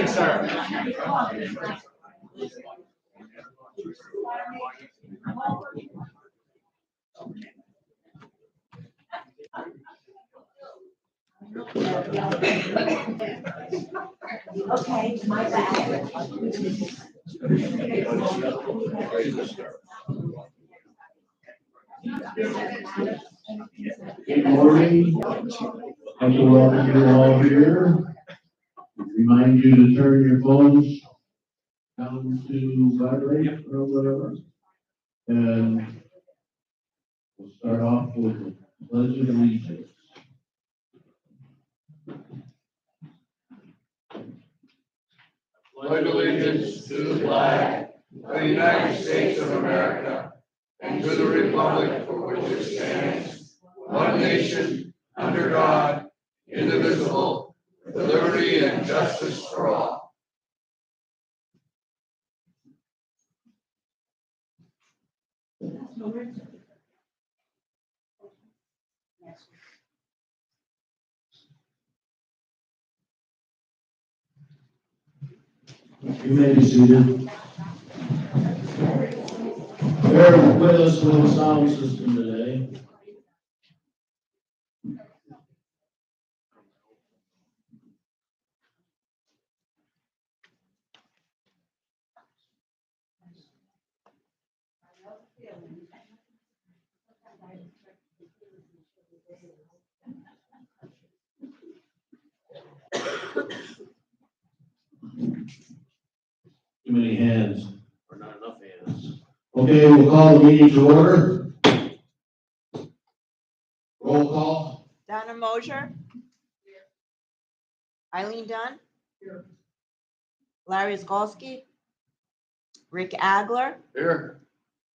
morning, sir. Okay, my bad. Good morning. I'd like to welcome you all here. Remind you to turn your phones down to vibrate or whatever. And we'll start off with the pledge of allegiance. Pledge allegiance to the flag of the United States of America and to the republic for which it stands, one nation, under God, indivisible, with liberty and justice for all. You may be seated. Bear with us with the sound system today. Too many hands, or not enough hands. Okay, we'll call the meeting to order. Roll call. Donna Mosier. Eileen Dunn. Larry Skolsky. Rick Agler. Here.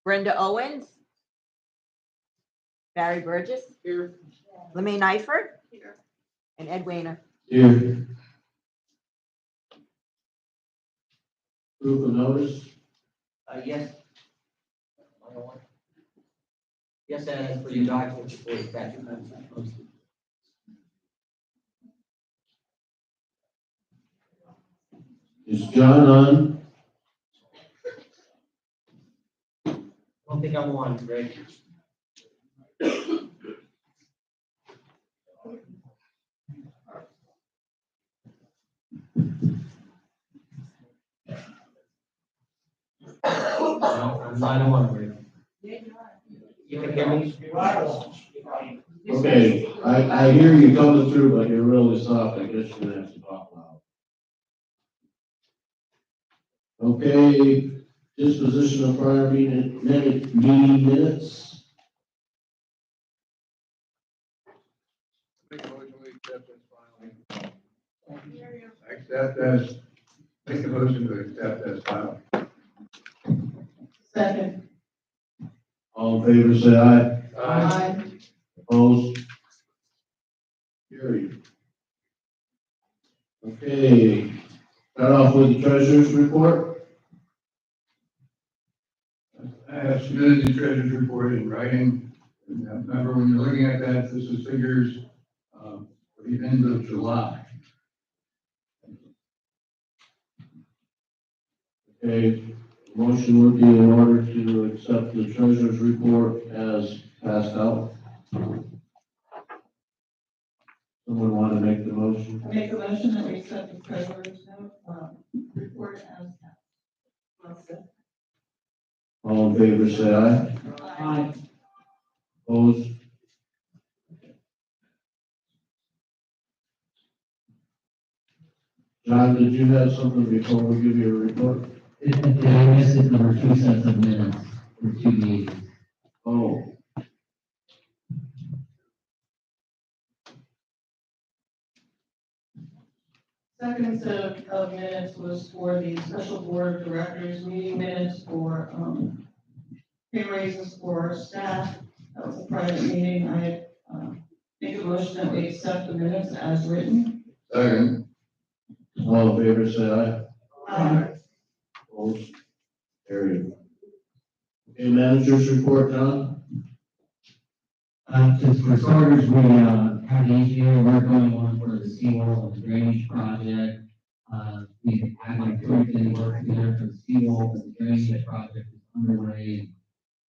Brenda Owens. Barry Burgess. Here. Lemay Nyford. And Ed Weiner. Here. Proof of notice. Yes. Yes, and for your documents for the statute. Is John on? I don't think I'm on, Greg. No, I'm not on, Greg. You can hear me? Okay, I hear you coming through, but you're really soft. I guess you're gonna have to talk loud. Okay, disposition of prior meeting minutes. Make a motion to accept as filing. Accept as, make a motion to accept as filed. Second. All in favor, say aye. Aye. Opposed? Carried. Okay, start off with the treasurer's report. I have submitted the treasurer's report in writing. And remember, when you're looking at that, this is figures for the end of July. Okay, motion would be in order to accept the treasurer's report as passed out. Someone want to make the motion? I make a motion that we accept the treasurer's report as passed. All in favor, say aye. Aye. Opposed? John, did you have something before we give you a report? This is number 2 sets of minutes for 2 meetings. Oh, Second set of minutes was for the special board of directors meeting minutes for pay raises for staff. That was a private meeting. I make a motion that we accept the minutes as written. Second. all in favor, say aye. Aye. Opposed? Carried. Okay, managers report, John? Just for starters, we had an engineering work going on for the seawall and drainage project. We have like everything work together for the seawall, but the drainage project is underway.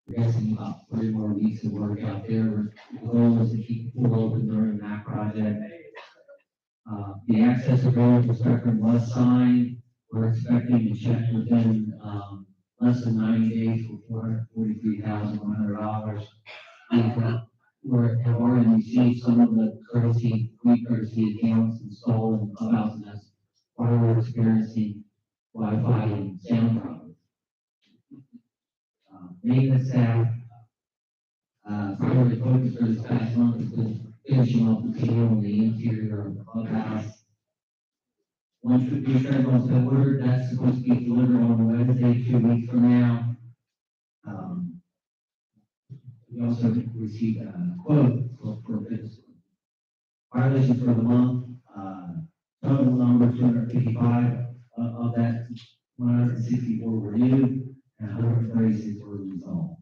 We're guessing about 3 more weeks of work out there. The goal is to keep the pool open during that project. The access agreement for Spectrum was signed. We're expecting to check within, less than 90 days for $443,100. We have already received some of the free courtesy accounts installed in clubhouses as while we're experiencing Wi-Fi and sound problems. Maintenance staff, priority focus for this past month has been finishing off the seal on the interior of the clubhouse. Once the new treadmill's been ordered, that's supposed to be delivered on Wednesday, 2 weeks from now. We also received a quote for this violations for the month. Total number 255 of that 164 were new and 136 were resolved.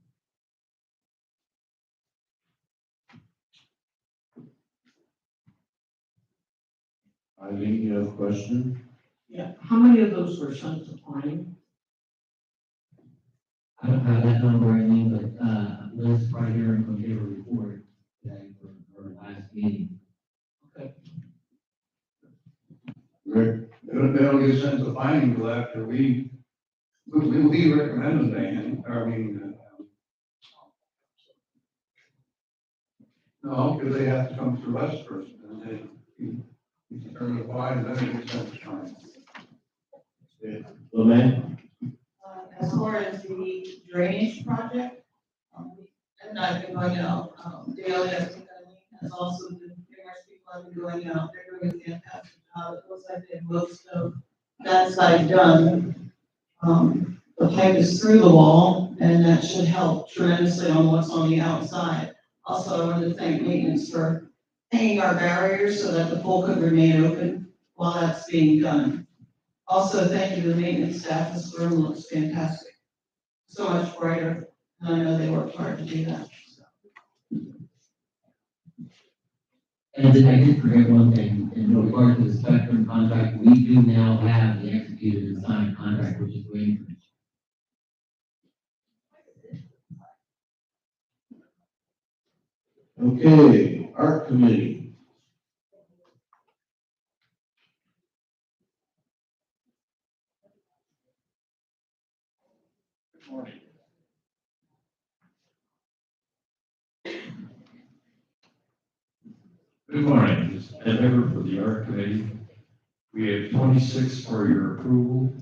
Eileen, you have a question? Yeah, how many of those were sent to Pine? I don't have that number right now, but Liz right here and will give a report today for our last meeting. Okay. Rick? They don't get sent to finding until after we recommend them, no, because they have to come through us first, and then you determine why, and then it gets sent to fine. Lynn? As far as the drainage project, and I've been going out, daily, I think Eileen has also been, numerous people have been going out, they're doing a fantastic job. It looks like they have most of that side done. The pipe is through the wall, and that should help tremendously on what's on the outside. Also, I wanted to thank maintenance for hanging our barriers so that the pool could remain open while that's being done. Also, thank you to the maintenance staff, this room looks fantastic. So much brighter, and I know they worked hard to do that. And then I did forget one thing, in regard to the Spectrum contract, we do now have the executed and signed contract, which is Greenbridge. Okay, art committee. Good morning. Good morning, this is Ed Ever for the Art Committee. We have 26 for your approval.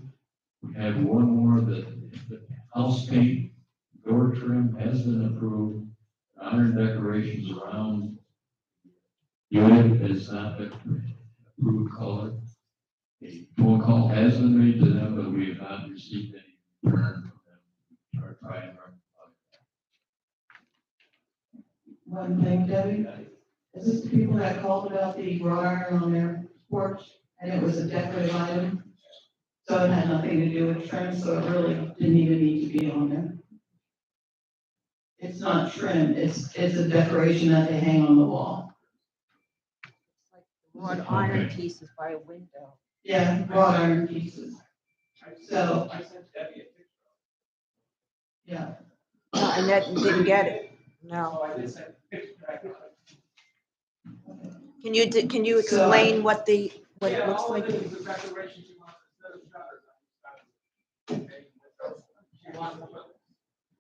We have one more that the house paint, door trim has been approved. Honor decorations around unit has not been approved color. A phone call has been made to them, but we have not received any return from them. Are trying to. One thing, Debbie, is this the people that called about the wrought iron on their porch, and it was a decorative item? So it had nothing to do with trim, so it really didn't even need to be on there. It's not trim, it's a decoration that they hang on the wall. Wrought iron pieces by a window. Yeah, wrought iron pieces. So, I sent Debbie a picture. yeah, No, and that didn't get it. No. Oh, I did send a picture back. Can you explain what it looks All like? it is a decoration she wants instead of shutters. She wants to put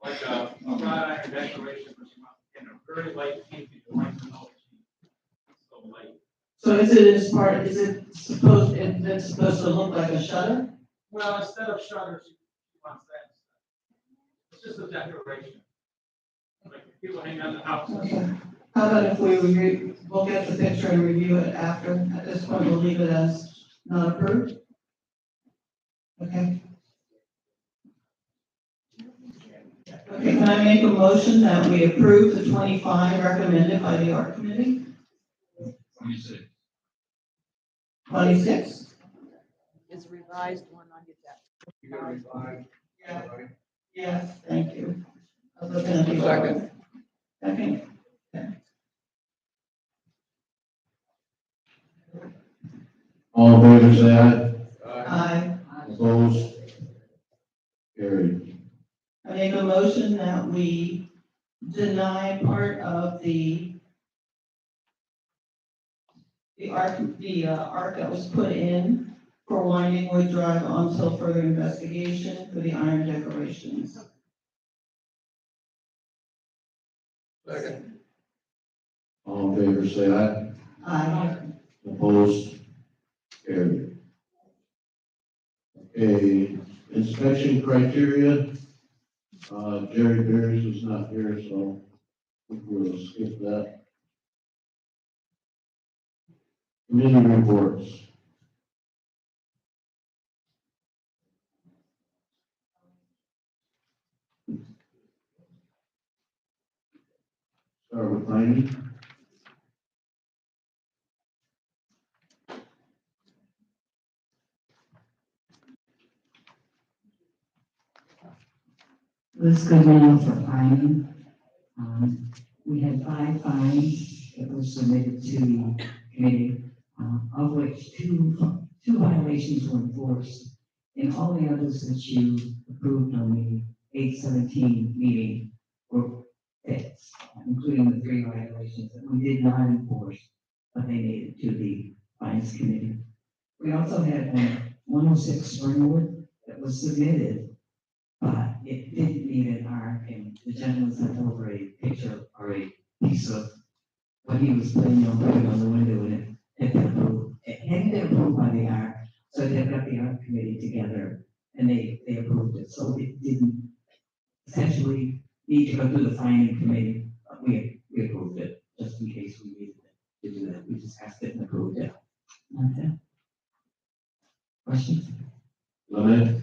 like a wrought iron decoration, but she wants, very light pink, you want to know it's so light. so it's supposed to look like a shutter? Well, instead of shutters, she wants that. It's just a decoration. Like people hang on the house. Okay. How about if we'll get the picture and review it after, at this point, we'll leave it as not approved? Okay. Okay, can I make a motion that we approve the 25 recommended by the art committee? 26. 26? Is a revised one on your desk. You got to reply. Yeah. Yes, thank you. I was looking at the order. Second. Okay. All in favor, say aye. Aye. Opposed? Carried. I make a motion that we deny part of the arc that was put in for Winding Wood Drive until further investigation for the iron decorations. Second. All in favor, say aye. Aye. Opposed? Carried. Okay, inspection criteria. Jerry Beers is not here, so I think we'll skip that. Committee reports. Start with planning. Let's go down for fining. We had 5 fines that were submitted to the committee, of which two violations were enforced, and all the others that you approved on the 8/17 meeting were fixed, including the 3 violations that we did not enforce, but they made it to the fines committee. We also had 106 Springwood that was submitted, but it didn't meet an arc, and the gentleman sent over a picture or a piece of what he was planning on putting on the window, and it had been approved. It hadn't been approved by the arc, so they got the arc committee together, and they approved it, so it didn't essentially need to go through the fining committee, but we approved it, just in case we needed to do that. We just asked it and approved it. Okay. Questions? Lynette?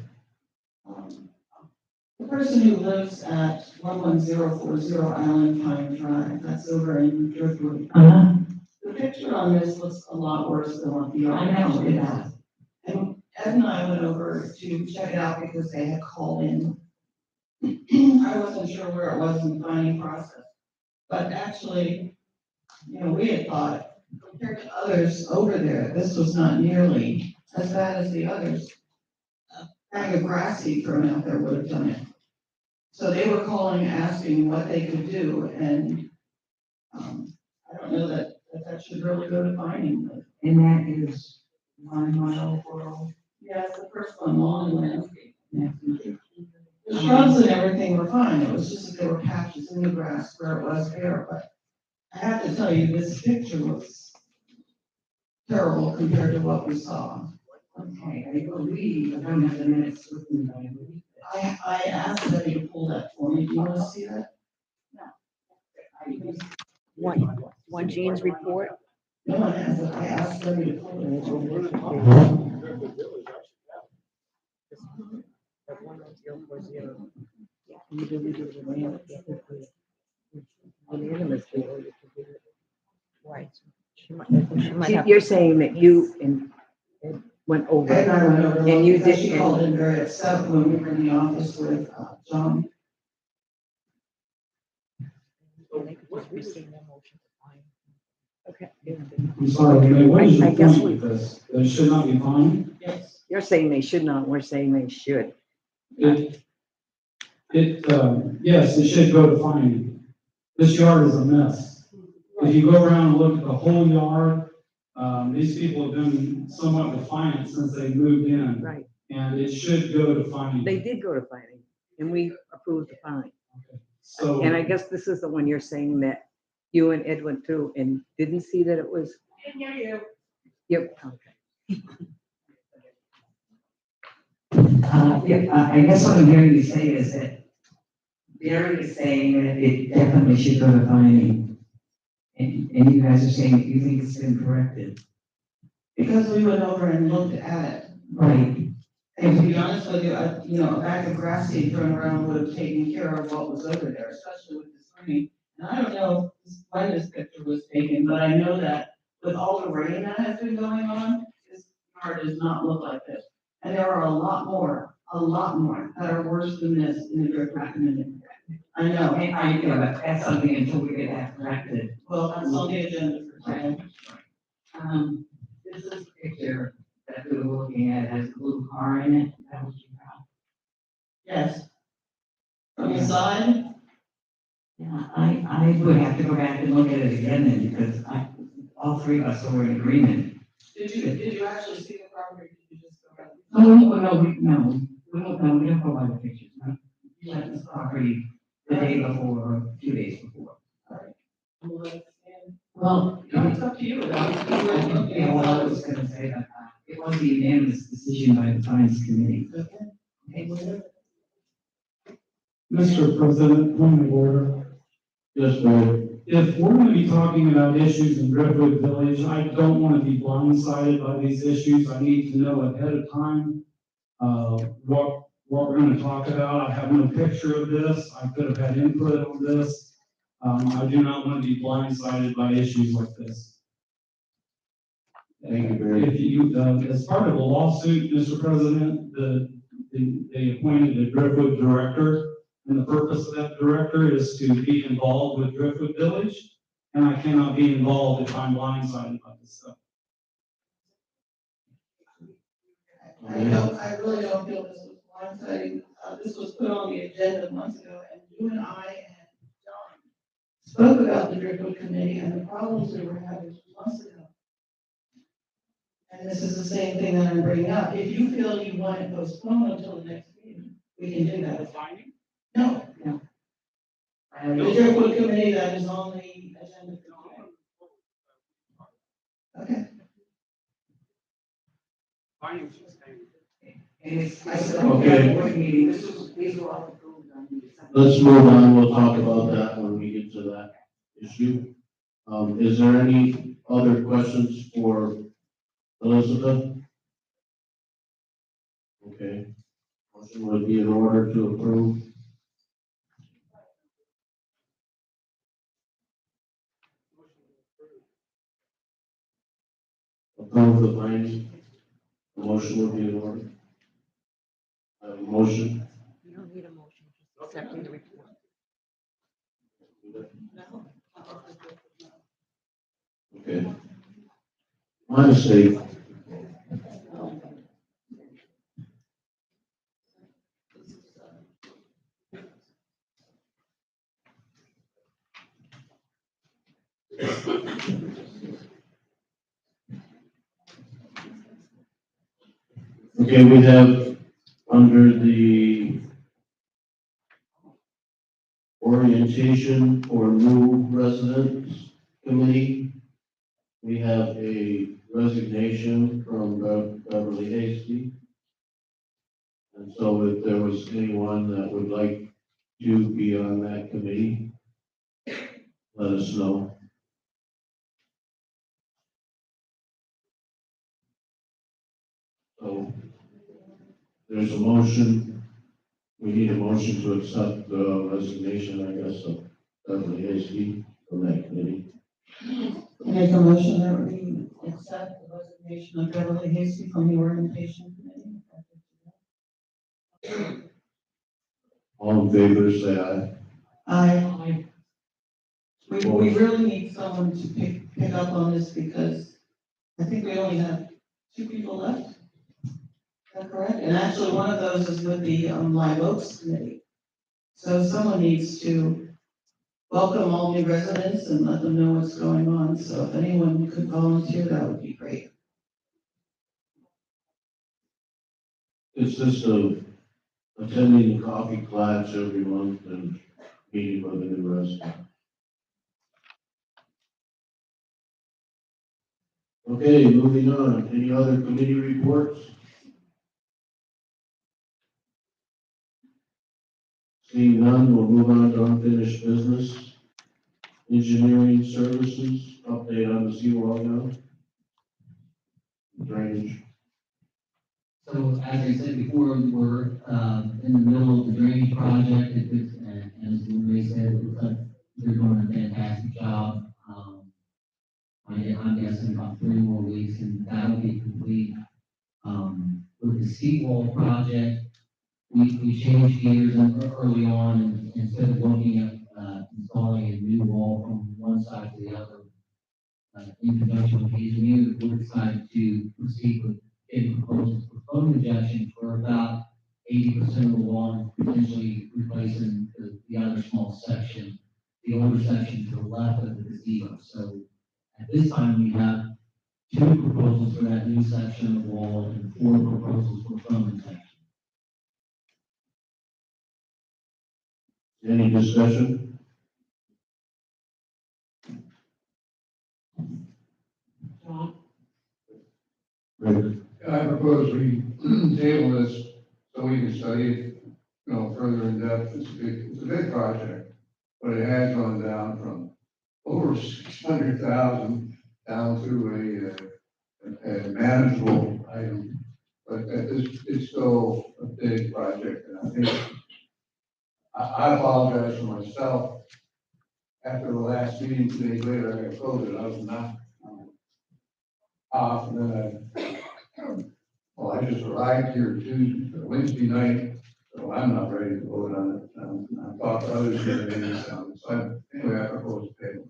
The person who lives at 11040 Allen Pine Drive, that's over in Driftwood. The picture on this looks a lot worse than what the I other know, picture it is. does. And Ed and I went over to check it out because they had called in. I wasn't sure where it was in the fining process. But actually, we had thought, compared to others over there, this was not nearly as bad as the others. A bag of grass seed thrown out there would have done it. So they were calling, asking what they could do, and I don't know that should really go to fining. But And that is 1 mile for. yeah, it's the first one, lawn and landscape. Yeah. The shrubs and everything were fine, it was just that there were patches in the grass where it was bare, but I have to tell you, this picture looks terrible compared to what we saw. Okay, I believe, I don't have the minutes with me, but I believe. I asked Debbie to pull that for me, do you want to see that? One Jean's report. No one has it, I asked Debbie to pull it. Right. She might have. You're saying that you and Ed went over. And I went over, And you because did- she called in very upset when we were in the office with John. Okay. I'm sorry, Renee, what is I your guess point with this? That it should not be fined? Yes. You're saying they should not, we're saying they should. Yes, it should go to fine. This yard is a mess. If you go around and look at the whole yard, these people have been somewhat defiant since they moved in, Right. and it should go to fine. They did go to fining and we approved the fine. So, And I guess this is the one you're saying that you and Ed went through and didn't see that it was. Yep, okay. I guess what I'm hearing you say is that Barry is saying that it definitely should go to fining. And you guys are saying that you think it's been corrected. Because we went over and looked at it. Right. And to be honest with you, a bag of grass seed thrown around would have taken care of what was over there, especially with this rain. And I don't know when this picture was taken, but I know that with all the rain that has been going on, this yard does not look like this. And there are a lot more that are worse than this in the Driftwood community. I know. I know, but that's something until we get that corrected. Well, that's on the agenda for today. This is a picture that we were looking at has a blue car in it. That was your house. Yes. From the side, Yeah, I would have to go back and look at it again then, because all three of us were in agreement. did you actually see the property, or did you just go around? No, we don't go by the pictures, no. We left this property the day before, or a few days before. Well, No, it's up to you. yeah, well, I was gonna say that, it was a unanimous decision by the finance committee. Okay, well, Mr. President, point of order. Yes, Board. If we're gonna be talking about issues in Redwood Village, I don't wanna be blindsided by these issues. I need to know ahead of time, what we're gonna talk about. I have no picture of this. I could have had input on this. I do not wanna be blindsided by issues like this. Thank you, Barry. If you, as part of a lawsuit, Mr. President, they appointed a Driftwood director, and the purpose of that director is to be involved with Driftwood Village, and I cannot be involved if I'm blindsided by this stuff. I really don't feel this was blindsiding. This was put on the agenda months ago, and you and I and John spoke about the Driftwood Committee and the problems we were having months ago. And this is the same thing that I'm bringing up. If you feel you want it postponed until the next meeting, we can do that. No. The Driftwood Committee that is on the agenda for today. Okay. and it's, I said, Okay. board meeting, these were all approved on December. Let's move on, we'll talk about that when we get to that issue. Is there any other questions for Elizabeth? Okay. Motion would be in order to approve. Approve the findings. The motion would be in order. I have a motion. You don't need a motion, just accepting the report. Okay. My mistake. Okay, we have under the orientation for new residents committee, we have a resignation from Beverly Hasty. And so if there was anyone that would like to be on that committee, let us know. So there's a motion. We need a motion to accept the resignation, I guess, of Beverly Hasty from that committee. Make a motion that we accept the resignation of Beverly Hasty from the orientation committee. All in favor, say aye. We really need someone to pick up on this because I think we only have 2 people left. Is that correct? And actually, one of those is with the Live Oaks Committee. So someone needs to welcome all new residents and let them know what's going on. So if anyone could volunteer, that would be great. Consists of attending the coffee class every month and meeting with the new resident. Okay, moving on. Any other committee reports? Seeing none, we'll move on to unfinished business. Engineering services, update on the seawall now. Drainage. So as I said before, we're in the middle of the drainage project. And as Marie said, it looks like they're doing a fantastic job. I'm guessing about 3 more weeks and that'll be complete. With the seawall project, we changed gears early on and instead of looking at installing a new wall from one side to the other, in conjunction with the engineer, we decided to proceed with in proposals for phone injection for about 80% of the wall, potentially replacing the other small section, the older section to the left of the gazebo. So at this time, we have 2 proposals for that new section of the wall and 4 proposals for phone injection. Any discussion? John? Rick? I propose we table this so we can study it, further in depth. It's a big project, but it has gone down from over 600,000 down to a manageable item. But it's still a big project, and I think I apologize for myself. After the last meeting, 2 days later, I got COVID. I was not off, and then I just arrived here Wednesday night, so I'm not ready to vote on it. I thought others were ready to sound. So anyway, I propose to table.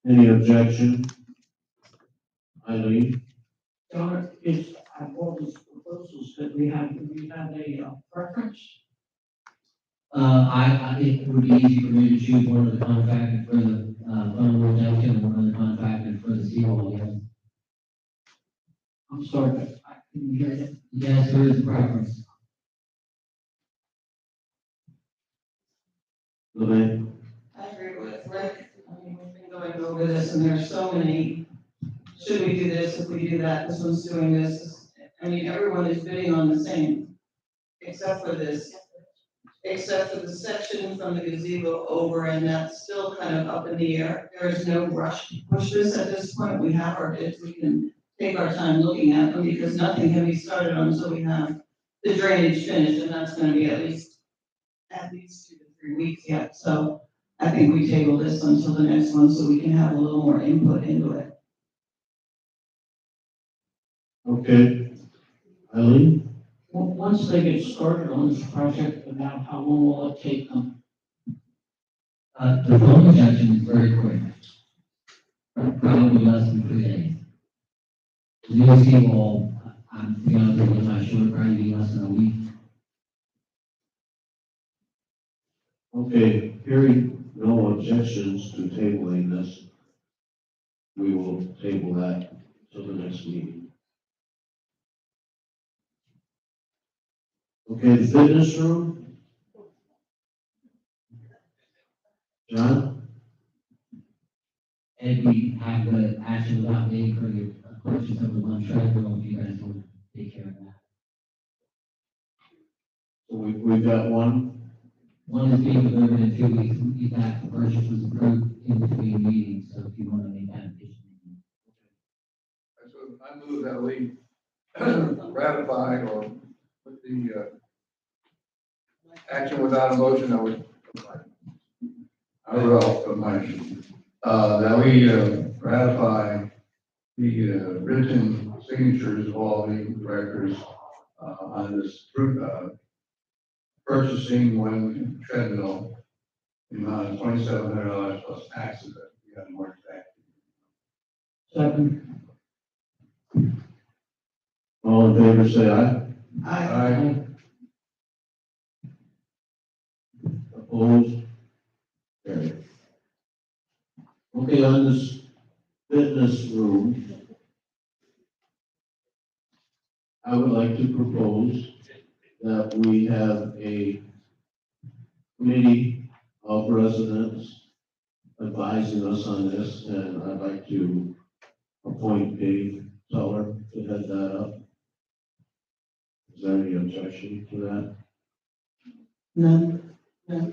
Any objection? Eileen? John, is, all these proposals that we have, do we have a preference? I think it would be easy for me to choose one of the contracted for the, phone injection and one of the contracted for the seawall, yes. I'm sorry, but I couldn't hear it. Yes, there is a preference. Lorraine? I agree with Rick. I mean, we've been going over this and there's so many, should we do this, if we do that, this one's doing this. I mean, everyone is bidding on the same, except for this, except for the section from the gazebo over, and that's still kind of up in the air. There is no rush to push this at this point. We have our bids, we can take our time looking at them because nothing can be started until we have the drainage finished, and that's gonna be at least 2 to 3 weeks yet. So I think we table this until the next one so we can have a little more input into it. Okay. Eileen? Well, once they get started on this project, about how long will it take them? The phone injection is very quick. Probably less than 3 days. The new seawall, to be honest with you, I'm not sure, it'd probably be less than a week. Okay, hearing no objections to tabling this, we will table that till the next meeting. Okay, the fitness room? John? And we have the action without paying for the purchase of the one treadmill, if you guys want to take care of that. So we've got one. One is being delivered in 2 weeks, in fact, the purchase was approved in between meetings, so if you want to make that addition. So I move that we ratify or put the action without a motion, I would. I will, of mine. That we ratify the written signatures of all the directors on this purchasing one treadmill, the amount of $2,700 plus taxes that we have more tax. Second. All in favor, say aye. Aye. Opposed? Carried. Okay, on this fitness room, I would like to propose that we have a committee of residents advising us on this, and I'd like to appoint Dave Teller to head that up. Is there any objection to that? None, no.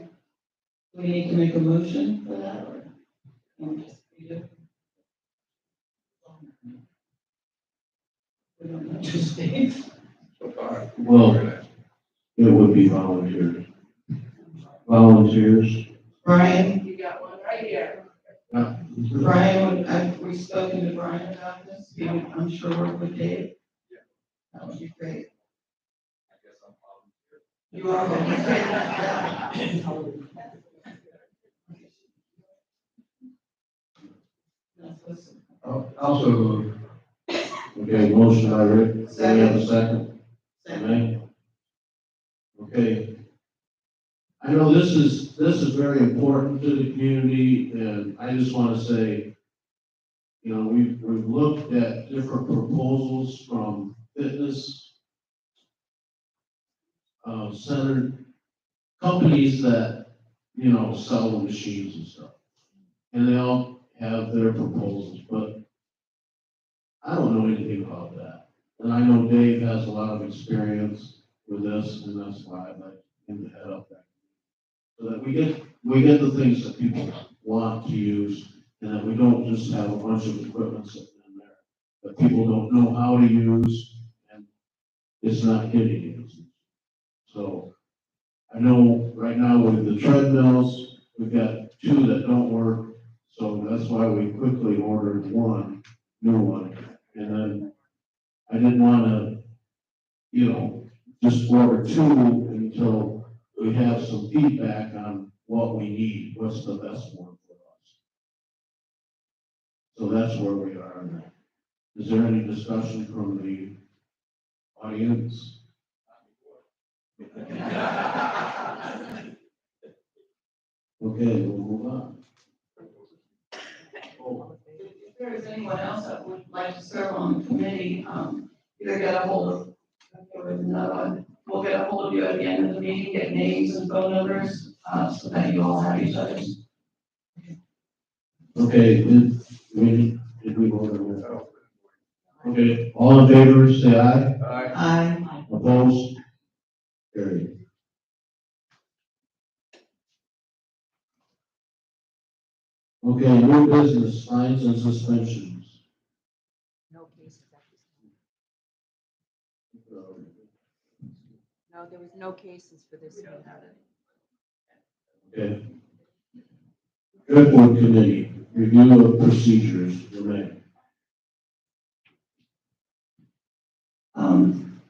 We need to make a motion for that, or? We do? We don't know, just Dave. So far. Well, it would be volunteers. Volunteers? Brian, You got one right here. Brian, we've spoken to Brian about this, he would, I'm sure, work with Dave. That would be great. You are. Also, Okay, motion by Rick, do we have a second? May? Okay. I know this is very important to the community, and I just want to say, you know, we've looked at different proposals from fitness centered companies that, you know, sell the machines and stuff. And they all have their proposals, but I don't know anything about that. And I know Dave has a lot of experience with this, and that's why I'd like him to head up that. So that we get the things that people want to use, and that we don't just have a bunch of equipment sitting in there that people don't know how to use, and it's not getting used. So I know right now with the treadmills, we've got 2 that don't work, so that's why we quickly ordered one new one. And then I didn't want to, you know, just order 2 until we have some feedback on what we need, what's the best one for us. So that's where we are now. Is there any discussion from the audience? Okay, we'll move on. If there is anyone else that would like to serve on the committee, either get a hold of, if there was another one, we'll get a hold of you at the end of the meeting, get names and phone numbers, so that you all have each other's. Okay, did we vote on that? Okay, all in favor, say aye. Aye. Opposed? Carried. Okay, new business, fines and suspensions. No cases at this time. No, there was no cases for this one. Okay. Driftwood Committee, review of procedures, Renee.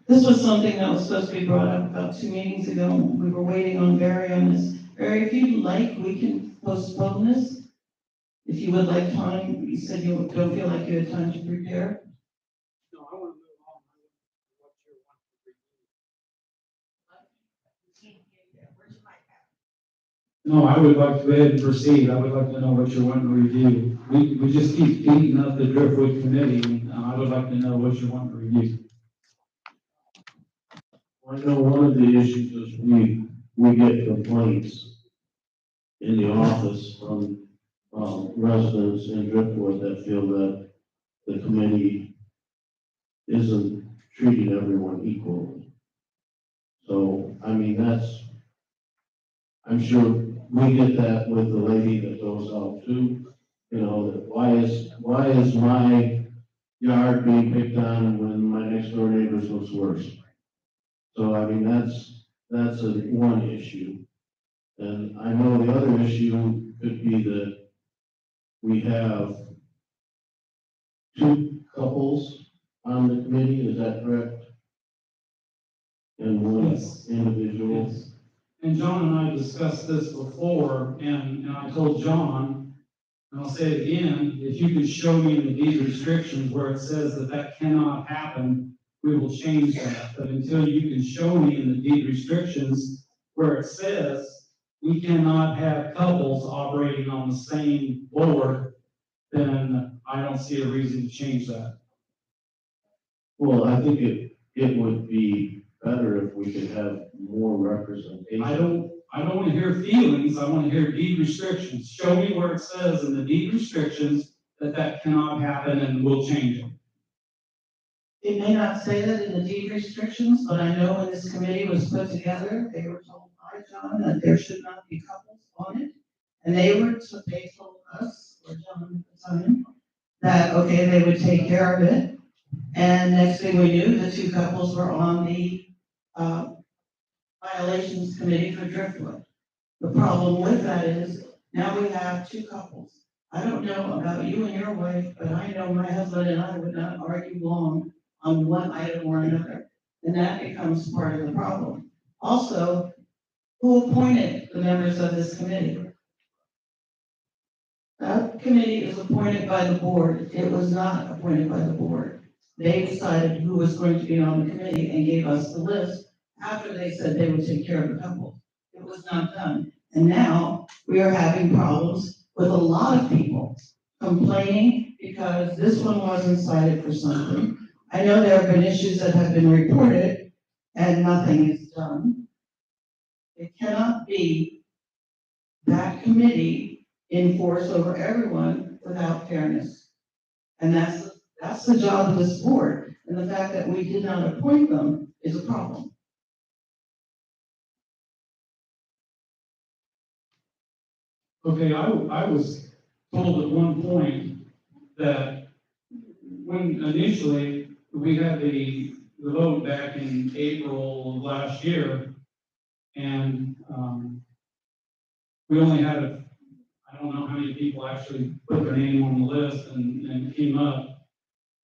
This was something that was supposed to be brought up about 2 meetings ago. We were waiting on Barry on this. Barry, if you'd like, we can postpone this. If you would like time, you said you don't feel like you had time to prepare. No, I want to move on. What's your No, I would like to go ahead and proceed. I would like to know what you're wanting to review. We just keep beating up the Driftwood Committee, and I would like to know what you're wanting to review. I know one of the issues is we get complaints in the office from residents in Driftwood that feel that the committee isn't treating everyone equally. So, I mean, I'm sure we get that with the lady that goes out too. You know, that why is my yard being picked on when my next door neighbor's looks worse? So, I mean, that's one issue. And I know the other issue could be that we have 2 couples on the committee, is that correct? And one Yes. individual. Yes. And John and I discussed this before, and I told John, and I'll say it again, if you could show me in the deed restrictions where it says that cannot happen, we will change that. But until you can show me in the deed restrictions where it says we cannot have couples operating on the same board, then I don't see a reason to change that. Well, I think it would be better if we could have more representation. I don't want to hear feelings, I want to hear deed restrictions. Show me where it says in the deed restrictions that cannot happen, and we'll change it. It may not say that in the deed restrictions, but I know when this committee was put together, they were told by John that there should not be couples on it. And they told us, or John at the time, that, okay, they would take care of it. And next thing we knew, the 2 couples were on the violations committee for Driftwood. The problem with that is, now we have 2 couples. I don't know about you and your wife, but I know my husband and I would not argue long on one item or another. And that becomes part of the problem. Also, who appointed the members of this committee? That committee is appointed by the board. It was not appointed by the board. they decided who was going to be on the committee and gave us the list after they said they would take care of the couple. It was not done. And now we are having problems with a lot of people complaining because this one wasn't cited for something. I know there have been issues that have been reported and nothing is done. It cannot be that committee in force over everyone without fairness. And that's the job of this board. And the fact that we did not appoint them is a problem. Okay, I was told at one point that when initially we had the vote back in April of last year, and we only had I don't know how many people actually put their name on the list and came up.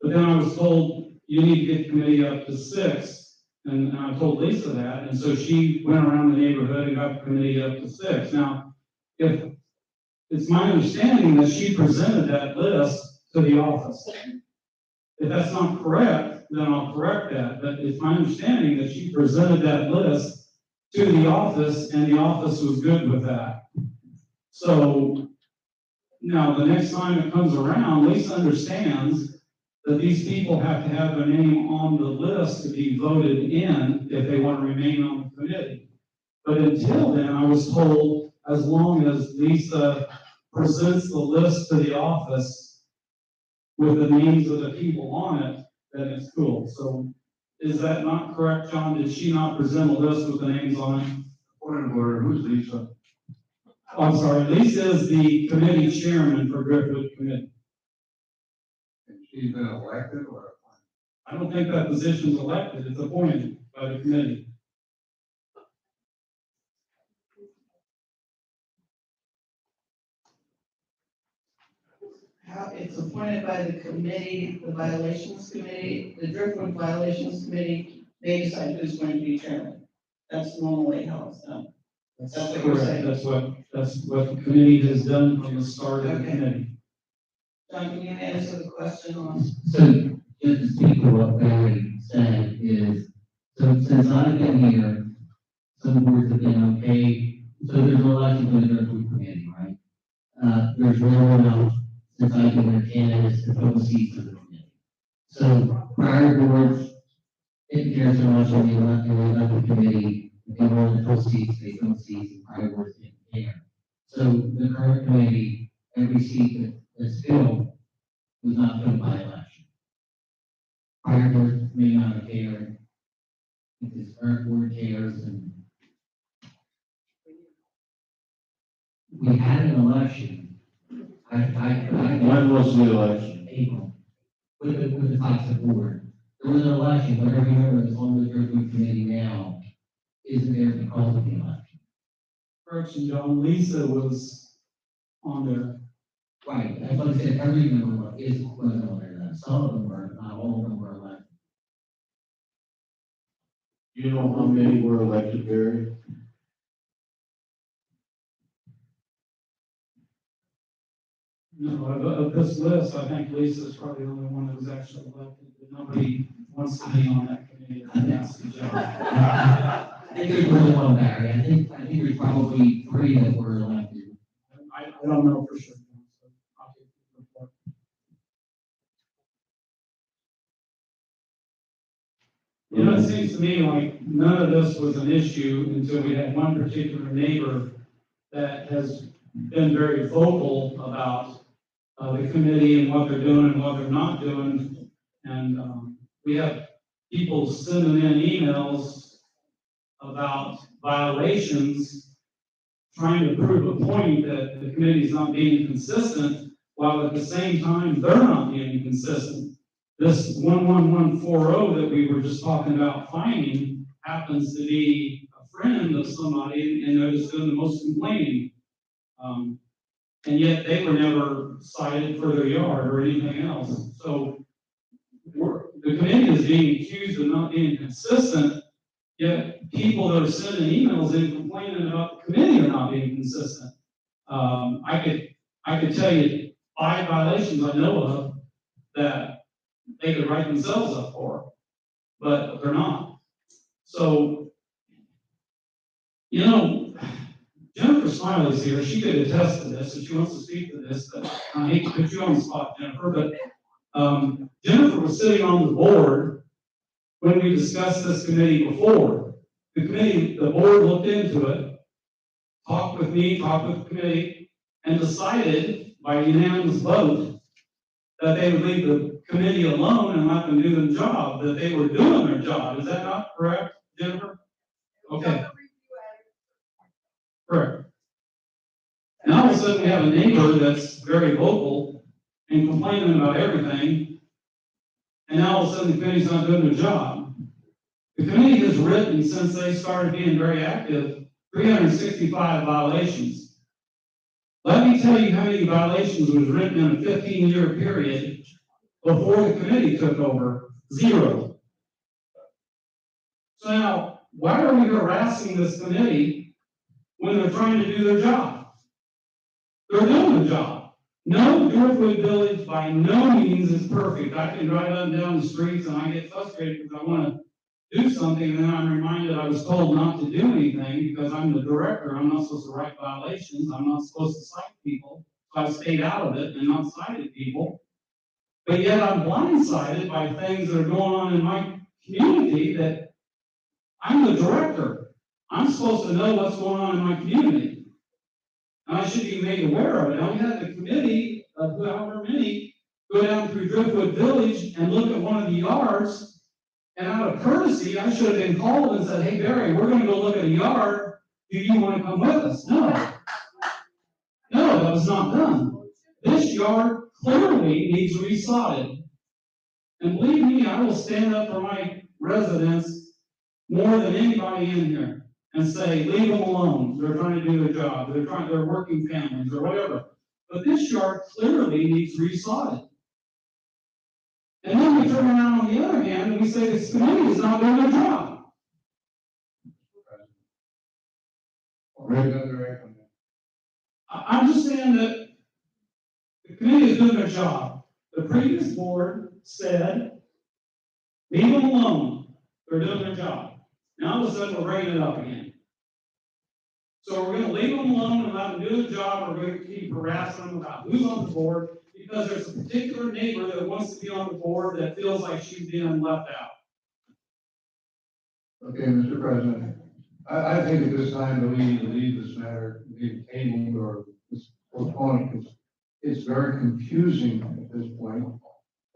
But then I was told, you need to get the committee up to 6, and I told Lisa that, and so she went around the neighborhood and got the committee up to 6. Now, if it's my understanding that she presented that list to the office. If that's not correct, then I'll correct that, but it's my understanding that she presented that list to the office, and the office was good with that. So, now, the next time it comes around, Lisa understands that these people have to have their name on the list to be voted in if they want to remain on the committee. But until then, I was told, as long as Lisa presents the list to the office with the names of the people on it, then it's cool. So is that not correct, John? Did she not present a list with the names on it? Point of order, who's Lisa? Oh, I'm sorry, Lisa is the committee chairman for Driftwood Committee. And she's been elected or? I don't think that position's elected, it's appointed by the committee. How it's appointed by the committee, the violations committee, the Driftwood Violations Committee, they decide who's going to be chairman. That's normally how it's done. That's what you're correct, saying. that's what the committee has done from the start of the Okay. committee. John, can you answer the question on? So, just to speak to what Barry said is, so since I've been here, some boards have been okay, so there's an election for the Driftwood Committee, right? There's no one else, since I've been here, candidates to fill the seats of the committee. So prior boards didn't care so much on the elected committee, if they wanted to fill seats, they fill seats, and prior boards didn't care. So the current committee, every seat that's filled was not filled by election. Prior boards may not have cared, if this current board cares, and we had an election. When was the election? April, with the toxic board. There was an election, but every member that's on the Driftwood Committee now isn't there because of the election. Correction, John, Lisa was on there. Right, that's what I said, every member was on there, now. Some of them were, not all of them were elected. You know how many were elected, Barry? No, of this list, I think Lisa's probably the only one that was actually elected, but nobody wants to be on that committee. That's the job. I think there's more than one, Barry, I think there's probably 3 that were elected. I don't know for sure. So I'll take the report. You know, it seems to me like none of this was an issue until we had one particular neighbor that has been very vocal about the committee and what they're doing and what they're not doing. And we have people sending in emails about violations, trying to prove a point that the committee's not being consistent, while at the same time, they're not being consistent. This 11140 that we were just talking about finding happens to be a friend of somebody, and they're just doing the most complaining. And yet they were never cited for their yard or anything else. So the committee is being accused of not being consistent, yet people that are sending emails in complaining about the committee are not being consistent. I could tell you 5 violations I know of that they could write themselves up for, but they're not. So, you know, Jennifer Smiley's here, she could attest to this, if she wants to speak to this, but I hate to put you on the spot, Jennifer, but, Jennifer was sitting on the board when we discussed this committee before. The board looked into it, talked with me, talked with the committee, and decided by unanimous vote that they would leave the committee alone and let them do the job, that they were doing their job. Is that not correct, Jennifer? Okay. Correct. And all of a sudden, we have a neighbor that's very vocal and complaining about everything, and now all of a sudden, the committee's not doing their job. The committee has written, since they started being very active, 365 violations. Let me tell you how many violations was written in a 15-year period before the committee took over. 0. So now, why are we harassing this committee when they're trying to do their job? They're doing the job. No, Driftwood Village by no means is perfect. I can drive up and down the streets and I get frustrated because I want to do something, and then I'm reminded I was told not to do anything because I'm the director. I'm not supposed to write violations. I'm not supposed to cite people. So I stayed out of it and not cited people. But yet I'm blindsided by things that are going on in my community that I'm the director. I'm supposed to know what's going on in my community. And I should be made aware of it. Now we had the committee of however many go down through Driftwood Village and look at one of the yards. And out of courtesy, I should have been called and said, hey, Barry, we're going to go look at a yard. Do you want to come with us? No. No, that was not done. This yard clearly needs resodded. And believe me, I will stand up for my residents more than anybody in here and say, leave them alone. They're trying to do their job. They're working families or whatever. But this yard clearly needs resodded. And then we turn around on the other hand and we say this committee is not doing their job. I'm just saying that the committee is doing their job. The previous board said, leave them alone. They're doing their job. Now all of a sudden we're bringing it up again. So we're going to leave them alone and let them do their job, or we're going to keep harassing them about who's on the board, because there's a particular neighbor that wants to be on the board that feels like she's being left out. Okay, Mr. President, I think at this time that we need to leave this matter, leave it tabled or postponed, because it's very confusing at this point.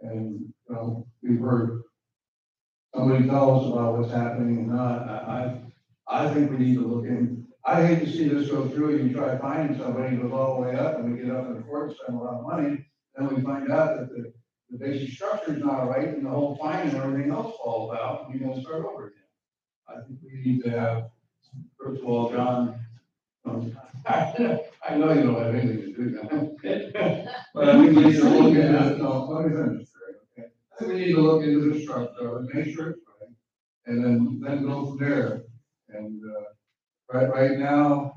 And, you know, we've heard somebody tell us about what's happening and not. I think we need to look in. I hate to see this go through and you try finding somebody who goes all the way up and we get up in the court and spend a lot of money. Then we find out that the basic structure is not right and the whole fine and everything else falls out and we gotta start over again. I think we need to have, first of all, John, I know you don't have anything to do now. But I think we need to look at it, no, let me finish, okay? I think we need to look into the structure and make sure it's right, and then go from there. And, right now,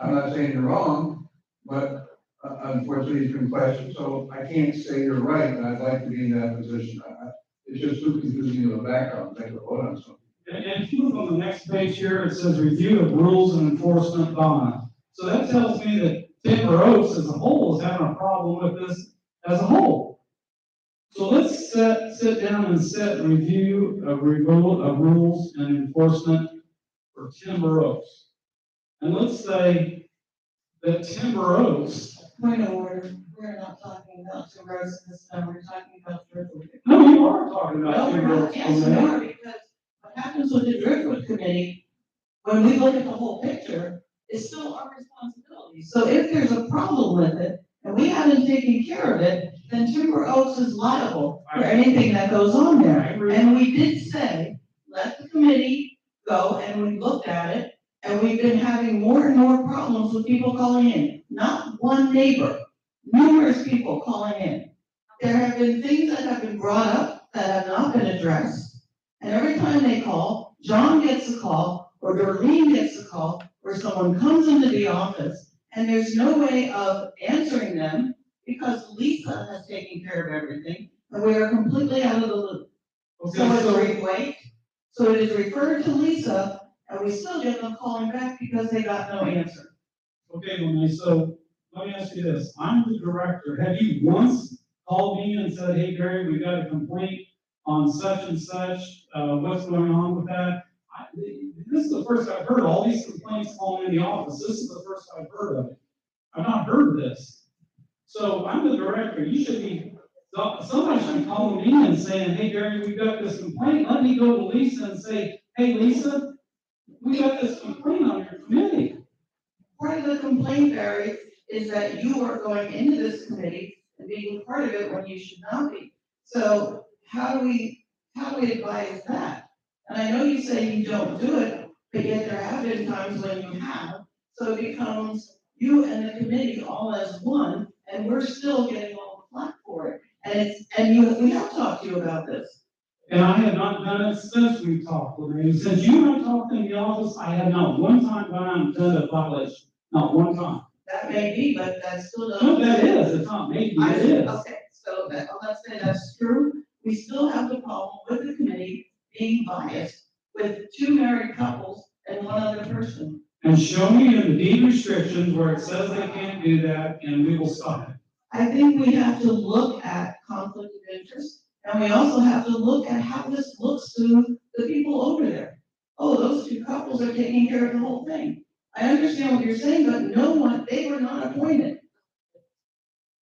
I'm not saying you're wrong, but unfortunately it's been questioned, so I can't say you're right, and I'd like to be in that position. It's just too confusing in the background, take a vote on something. And if you look on the next page here, it says review of rules and enforcement bond. So that tells me that Timber Oaks as a whole is having a problem with this as a whole. So let's sit down and set review of rules and enforcement for Timber Oaks. And let's say that Timber Oaks. Point of order, we're not talking about Timber Oaks this time, we're talking about Driftwood. No, you are talking about No, we're Timber not, Oaks. yes, we are, because what happens with the Driftwood Committee, when we look at the whole picture, is still our responsibility. So if there's a problem with it, and we haven't taken care of it, then Timber Oaks is liable for anything that goes on there. And we did say, let the committee go, and we looked at it, and we've been having more and more problems with people calling in. Not one neighbor, numerous people calling in. There have been things that have been brought up that have not been addressed. And every time they call, John gets a call, or Darlene gets a call, or someone comes into the office, and there's no way of answering them because Lisa has taken care of everything. And we are completely out of the loop. So Okay, it's so, wait, so it is referred to Lisa, and we still get them calling back because they got no answer. okay, Lene, so let me ask you this. I'm the director. Have you once called me and said, hey, Gary, we got a complaint on such and such, what's going on with that? This is the first I've heard all these complaints calling in the office. This is the first I've heard of it. I've not heard of this. So I'm the director. You should be, somebody should be calling me and saying, hey, Gary, we've got this complaint. Let me go to Lisa and say, hey, Lisa, we got this complaint on your committee. Part of the complaint, Barry, is that you are going into this committee and being part of it when you should not be. So how do we advise that? And I know you say you don't do it, but yet there have been times when you have. So it becomes you and the committee all as one, and we're still getting all the flack for it. We have talked to you about this. And I have not done it since we talked, Lorraine. Since you have talked in the office, I have not one time gone out and done a violation. Not one time. That may be, but that still doesn't. No, that is. It's not maybe, it is. Okay, so let's say that's true. We still have the problem with the committee being biased with two married couples and one other person. And show me in the deed restrictions where it says they can't do that, and we will stop it. I think we have to look at conflict of interest, and we also have to look at how this looks to the people over there. Oh, those two couples are taking care of the whole thing. I understand what you're saying, but they were not appointed.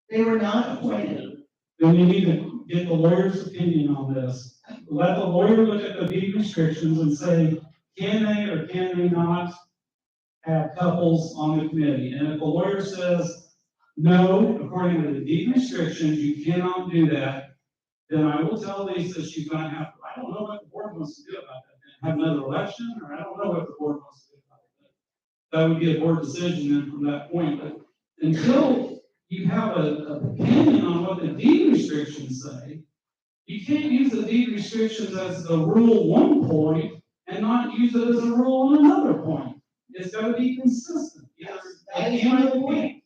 They were not appointed. Then you need to get the lawyer's opinion on this. Let the lawyer look at the deed restrictions and say, can they or can they not have couples on the committee? And if the lawyer says, no, according to the deed restrictions, you cannot do that, then I will tell Lisa she's gonna have, I don't know what the board wants to do about that. Have another election, or I don't know what the board wants to do about that. That would be a board decision then from that point, but until you have an opinion on what the deed restrictions say, you can't use the deed restrictions as the rule one point and not use it as a rule on another point. It's gotta be consistent. That is my point.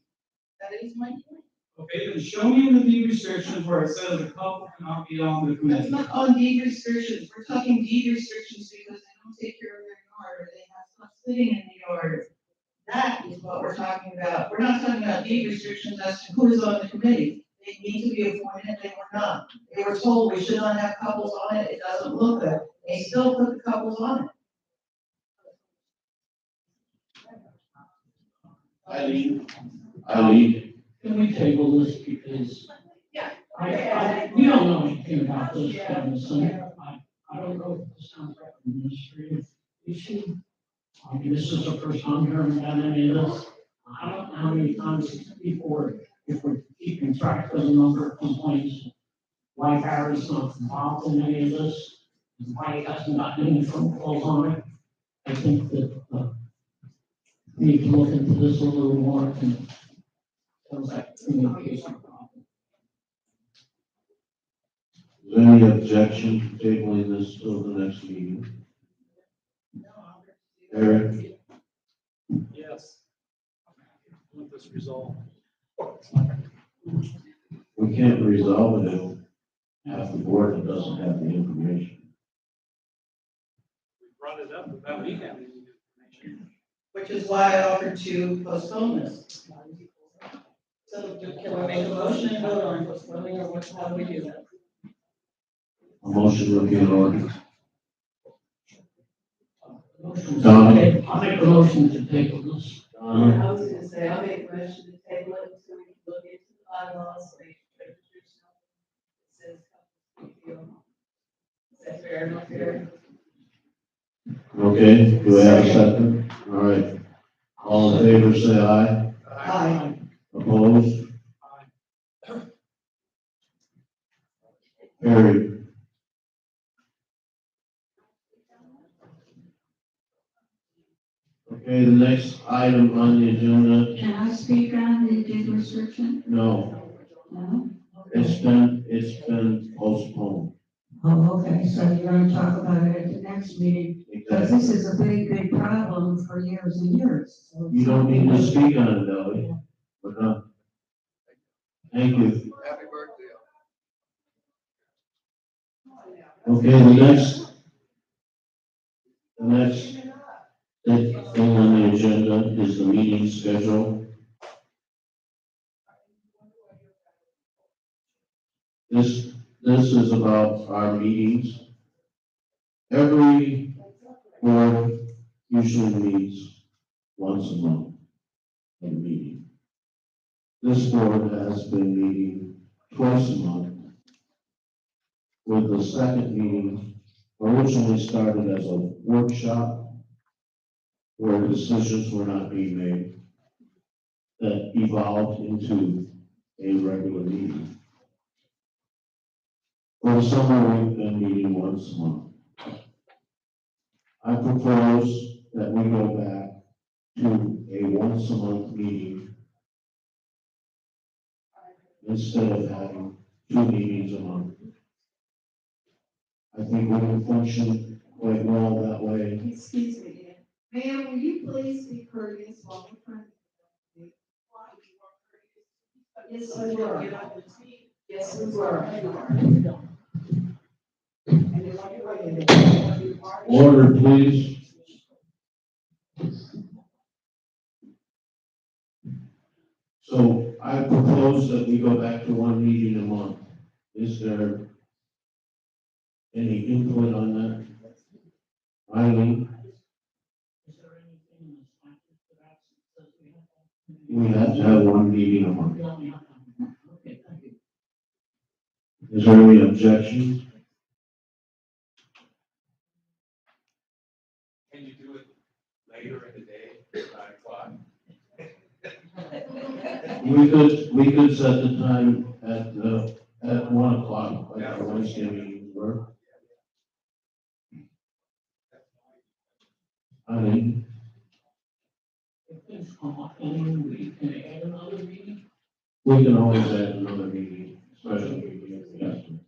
That is my point. Okay, then show me in the deed restrictions where it says a couple cannot be on the That's committee. not on deed restrictions. We're talking deed restrictions because they don't take care of their yard, or they have stuff sitting in the yard. That is what we're talking about. We're not talking about deed restrictions as to who is on the committee. They need to be appointed, they were not. They were told we should not have couples on it, it doesn't look good. They still put the couples on it. Eileen, Can we table this because we don't know anything about this, so I don't know if this sounds like an administrative issue. I mean, this is the first time hearing about any of this. I don't know how many times before, if we're keeping track of the number of complaints, why Barry's not involved in any of this, and why he hasn't gotten any phone calls on it. I think that, we need to look into this a little more and sounds like communication problem. is there any objection to tabling this till the next meeting? Eric? Yes. Want this resolved. We can't resolve it if half the board doesn't have the information. We brought it up without me having any information. Which is why I offered to postpone this. So can we make a motion and vote on postponing, or how do we do that? A motion would be in order. Donna? I'll make a motion to table this. Donna, I was gonna say, I'll make a motion to table it so we can look into the bylaws, so we can it says. Is that fair enough here? okay, do we have a second? All right. All in favor, say aye. Aye. Opposed? Carried. Okay, the next item on the agenda, Can I speak on the deed restriction? no, No? it's been postponed. Oh, okay, so you're gonna talk about it at the next meeting, because Exactly. this is a big, big problem for years and years. So it's You don't need to something- speak on it, Ellie. We're done. Thank you. Happy birthday. Okay, the next thing on the agenda is the meeting schedule. This is about our meetings. Every board usually meets once a month at a meeting. This board has been meeting twice a month, with the second meeting originally started as a workshop where decisions were not being made, that evolved into a regular meeting. For the summer, we've been meeting once a month. I propose that we go back to a once a month meeting instead of having 2 meetings a month. I think we can function quite well that way. Excuse me, Dan. Ma'am, will you please be courteous while we're trying to? Yes, we were. Yes, we were. Order, please. So I propose that we go back to 1 meeting a month. Is there any input on that? Eileen, Is there anything in the statute for that says we have? we have to have 1 meeting a month. We only have one. Okay, thank you. Is there any objections? Can you do it later in the day, 9 o'clock? We could set the time at 1 o'clock, like our Wednesday meetings were. Eileen, If things come up, then we can add another meeting. we can always add another meeting, special meeting if we have to.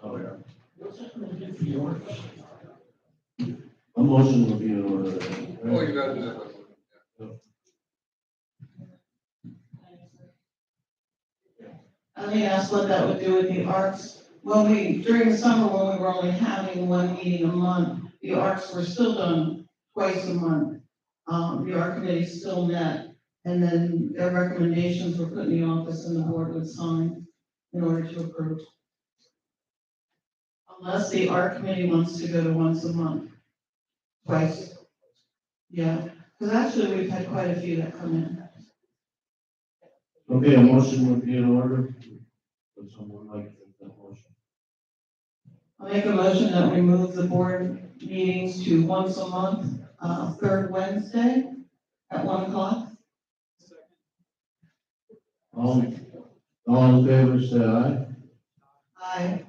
Oh, yeah. What's that going to do for yours? A motion will be in order. Oh, you gotta do that. I mean, that's what that would do with the arts. During the summer, when we were only having 1 meeting a month, the arts were still done twice a month. The art committee still met, and then their recommendations were put in the office and the board would sign in order to approve. Unless the art committee wants to go to once a month, twice. Yeah, because actually we've had quite a few that come in. Okay, a motion would be in order. Would someone like to make that motion? I'll make a motion that we move the board meetings to once a month, 3rd Wednesday at 1 o'clock. All in favor, say aye. Aye.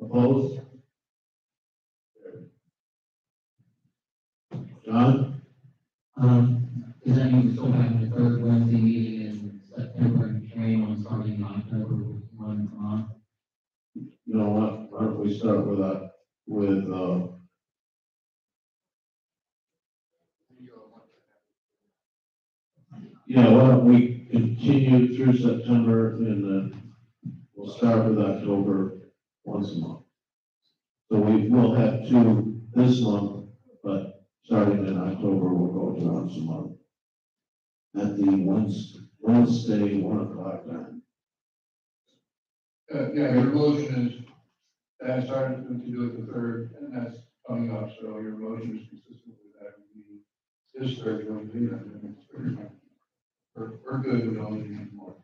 Opposed? John? Does that mean we're still having the 3rd Wednesday meeting in September and carrying on starting in October with 1 a month? You know what, why don't we start with yeah, why don't we continue through September and then we'll start with October once a month. So we will have 2 this month, but starting in October, we'll go to once a month. At the Wednesday, 1 o'clock time. Yeah, your motion is, that started to do it the 3rd, and that's coming up, so your motion is consistent with that. This 3rd Wednesday, and then it's 3rd. We're good, we don't need any more.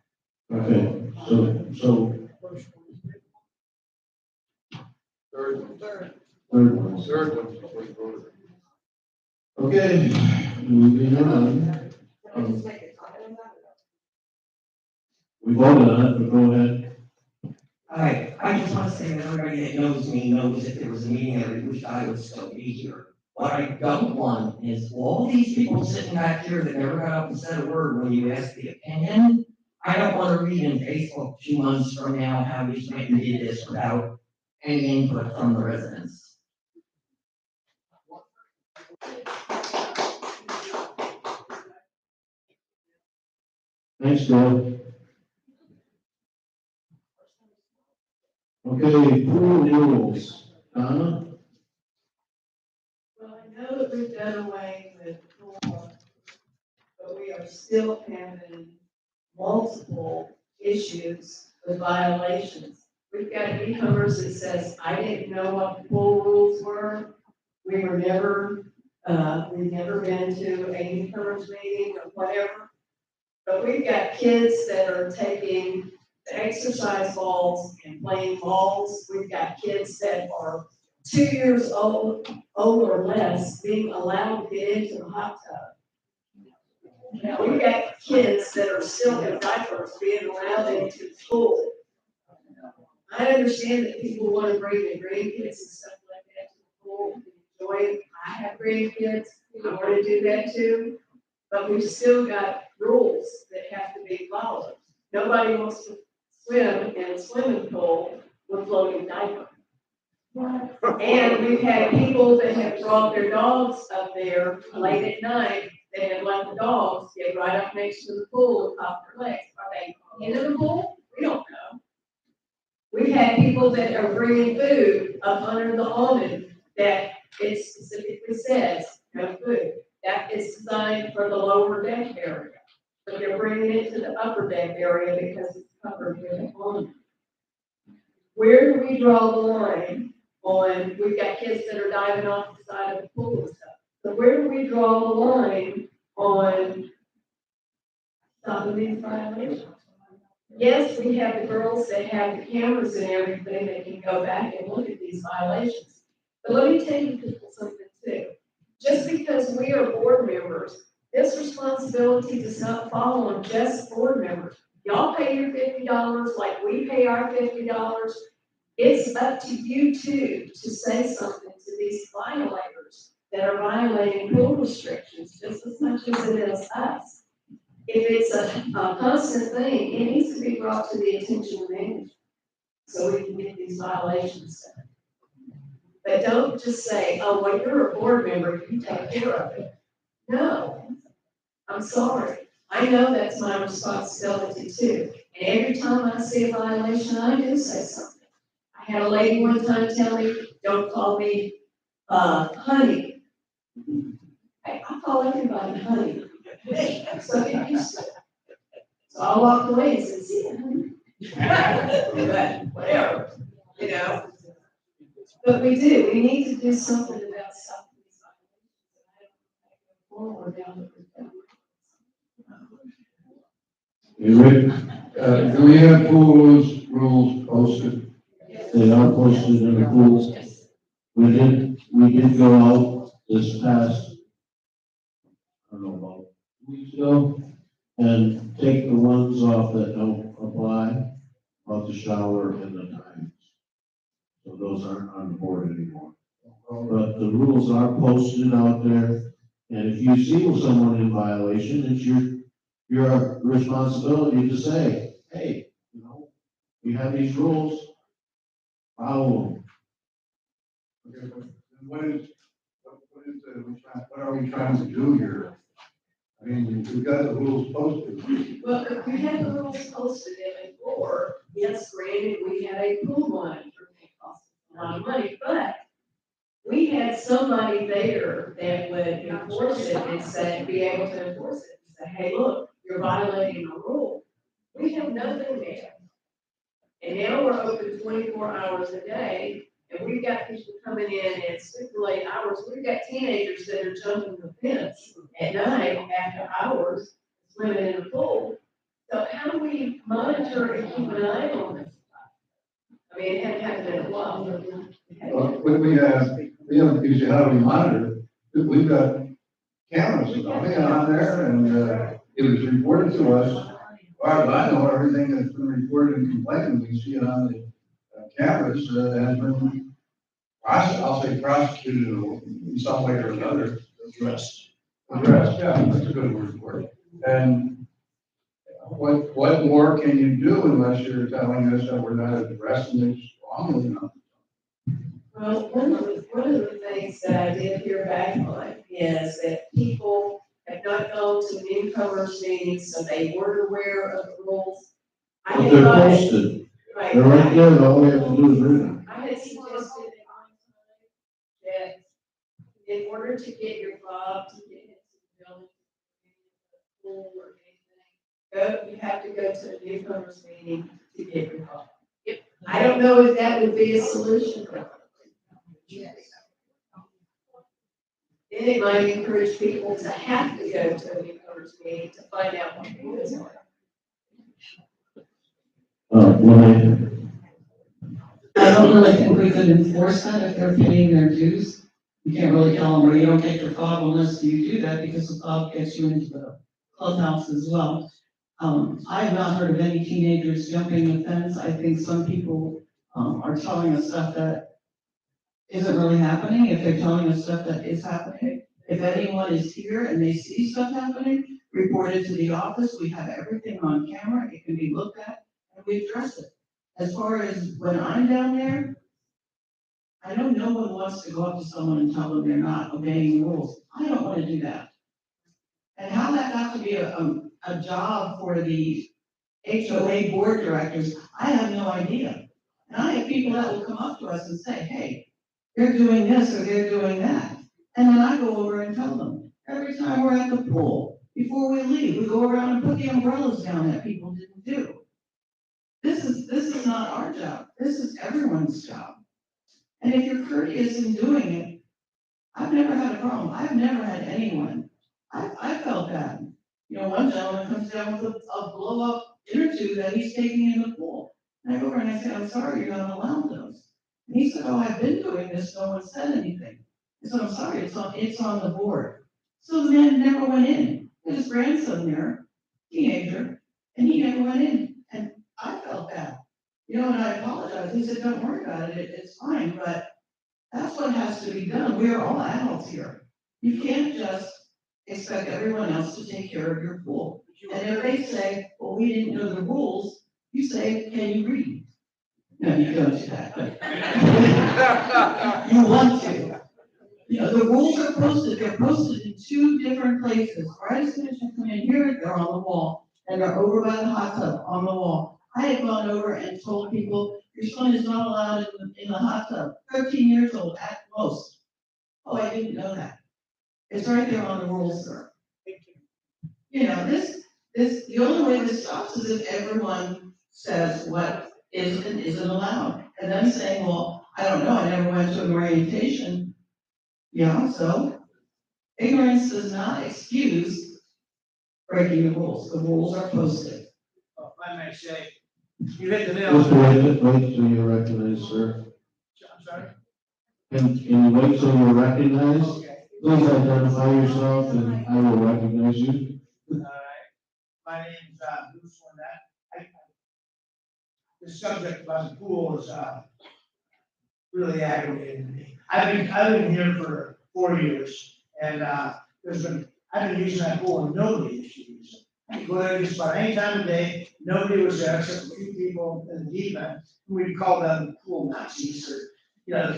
Okay, so 3rd one. 3rd one. 3rd one is what you voted. Okay, moving on. We voted on it, but go ahead. All right, I just want to say that everybody that knows me knows if there was a meeting, I wish I would still be here. What I don't want is all these people sitting back here that never got up and said a word when you asked the opinion. I don't want to read in Facebook 2 months from now how you went and did this without any input from the residents. Thanks, Bill. Okay, pool rules. Donna? Well, I know that we've done away with pool, but we are still having multiple issues with violations. We've got e-commerce that says, I didn't know what the pool rules were. We were never, we've never been to a e-commerce meeting or whatever. But we've got kids that are taking the exercise balls and playing balls. We've got kids that are 2 years old or less being allowed to get into the hot tub. Now, we've got kids that are still in diapers being allowed into the pool. I understand that people want to bring their grandkids and stuff like that to the pool and enjoy it. I have grandkids, I want to do that too. But we've still got rules that have to be followed. Nobody wants to swim in a swimming pool with floating diapers. And we've had people that have brought their dogs up there late at night, they have let the dogs get right up next to the pool and pop their legs. Are they in the pool? We don't know. We've had people that are bringing food up under the awning that it specifically says no food. That is designed for the lower deck area, but they're bringing it to the upper deck area because it's covered with an awning. Where do we draw the line on, we've got kids that are diving off the side of the pool and stuff. So where do we draw the line on stopping these violations? Yes, we have the girls that have the cameras and everything that can go back and look at these violations. But let me tell you people something too. Just because we are board members, this responsibility does not fall on just board members. Y'all pay your $50 like we pay our $50. It's up to you too to say something to these violators that are violating pool restrictions just as much as it is us. If it's a constant thing, it needs to be brought to the attention of management so we can get these violations done. But don't just say, oh, well, you're a board member, you take care of it. No, I'm sorry. I know that's my responsibility too. And every time I see a violation, I do say something. I had a lady one time tell me, don't call me, honey. I call everybody honey. So get used to it. So I walked away and said, see ya, honey. But whatever, you know. But we do, we need to do something about stopping these violations. Forward down Rick, Do we have pool rules posted? they are posted in the pools. We did go out this past, I don't know, about 2 weeks ago, and take the ones off that don't apply, about the shower and the times. So those aren't on the board anymore. But the rules are posted out there, and if you see someone in violation, it's your responsibility to say, hey, you know, we have these rules, follow them. Okay, but what are we trying to do here? I mean, we've got the rules posted. Well, if we had the rules posted in before, yes, granted, we had a pool monitor, it cost a lot of money, but we had somebody there that would enforce it and say, be able to enforce it, and say, hey, look, you're violating a rule. We have nothing there. And now we're open 24 hours a day, and we've got people coming in at super late hours. We've got teenagers that are jumping the fence at night after hours, swimming in the pool. So how do we monitor and keep an eye on this? I mean, it hadn't happened in a while. Well, we have, you see how we monitor, we've got cameras on there, and it was reported to us. As far as I know, everything that's been reported and complained, we see it on the cameras, has been, I'll say prosecuted in some way or another. Addressed, yeah, that's a good word for it. And what more can you do unless you're telling us that we're not addressing it strongly enough? Well, one of the things that I did hear back on is that people have not gone go to newcomers meetings, so they weren't aware of the rules. I But had they're thought- posted, Right. they're right there, all we have to do is read them. I had suggested that in order to get your fob to get into the building, pool or anything, you have to go to a newcomers meeting to get your fob. I don't know if that would be a solution. Then it might encourage people to have to go to a newcomers meeting to find out what the rules are. I don't really think we could enforce that if they're paying their dues. You can't really tell them, well, you don't take your fob unless you do that, because the fob gets you into the clubhouse as well. I have not heard of any teenagers jumping the fence. I think some people, are telling us stuff that isn't really happening. If they're telling us stuff that is happening, if anyone is here and they see stuff happening, report it to the office. We have everything on camera. It can be looked at and we address it. As far as when I'm down there, I know no one wants to go up to someone and tell them they're not obeying rules. I don't want to do that. And how that got to be a job for the HOA board directors, I have no idea. And I have people that will come up to us and say, hey, they're doing this or they're doing that. And then I go over and tell them, every time we're at the pool, before we leave, we go around and put the umbrellas down that people didn't do. This is not our job. This is everyone's job. And if you're courteous in doing it, I've never had a problem. I've never had anyone. I felt bad. You know, one gentleman comes down with a blow up inner tube that he's taking in the pool. And I go over and I say, I'm sorry, you're not allowed those. And he said, oh, I've been doing this. No one said anything. I said, I'm sorry, it's on the board. So the man never went in. He had his grandson there, teenager, and he never went in. And I felt bad. You know, and I apologized. He said, don't worry about it. It's fine. But that's what has to be done. We are all adults here. You can't just expect everyone else to take care of your pool. And if they say, well, we didn't know the rules, you say, can you read? No, you don't do that, but you want to. You know, the rules are posted. They're posted in 2 different places. Right as soon as you come in here, they're on the wall. And they're over by the hot tub on the wall. I had gone over and told people, your son is not allowed in the hot tub, 13 years old at most. Oh, I didn't know that. It's right there on the rules, sir. You know, the only way this stops is if everyone says what is and isn't allowed. And then saying, well, I don't know, I never went to an orientation. Yeah, so ignorance does not excuse breaking the rules. The rules are posted. If I may say, you hit the nail. Just wait till you're recognized, sir. I'm sorry? Can you wait till you're recognized? Okay. Please identify yourself and I will recognize you. All right. My name's Bruce Lynette. The subject about the pool is really aggravating me. I've been here for 4 years, and I've been using that pool and nobody used to use it. I could go there just about any time of day, nobody was there except a few people in the deep end, who we call them pool Nazis, or, you know,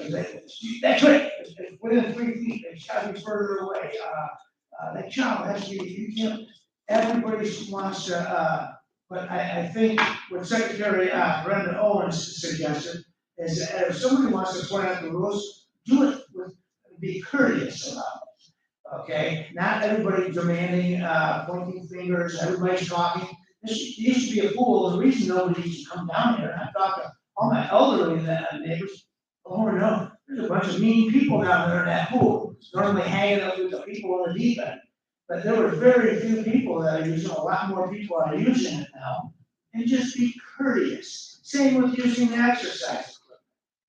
that's right, it's within 3 feet, they shot me further away, that child has to be, you can't, everybody wants to, but I think what Secretary Brenda Owens suggested is that if somebody wants to point out the rules, do it with, be courteous about it. Okay, not everybody demanding, pointing fingers, everybody's talking. There used to be a pool, the reason nobody used to come down here, and I've talked to all my elderly neighbors, oh no, there's a bunch of mean people down there in that pool, normally hanging out with the people in the deep end. But there were very few people that are using, a lot more people are using it now, and just be courteous. Same with using the exercise equipment.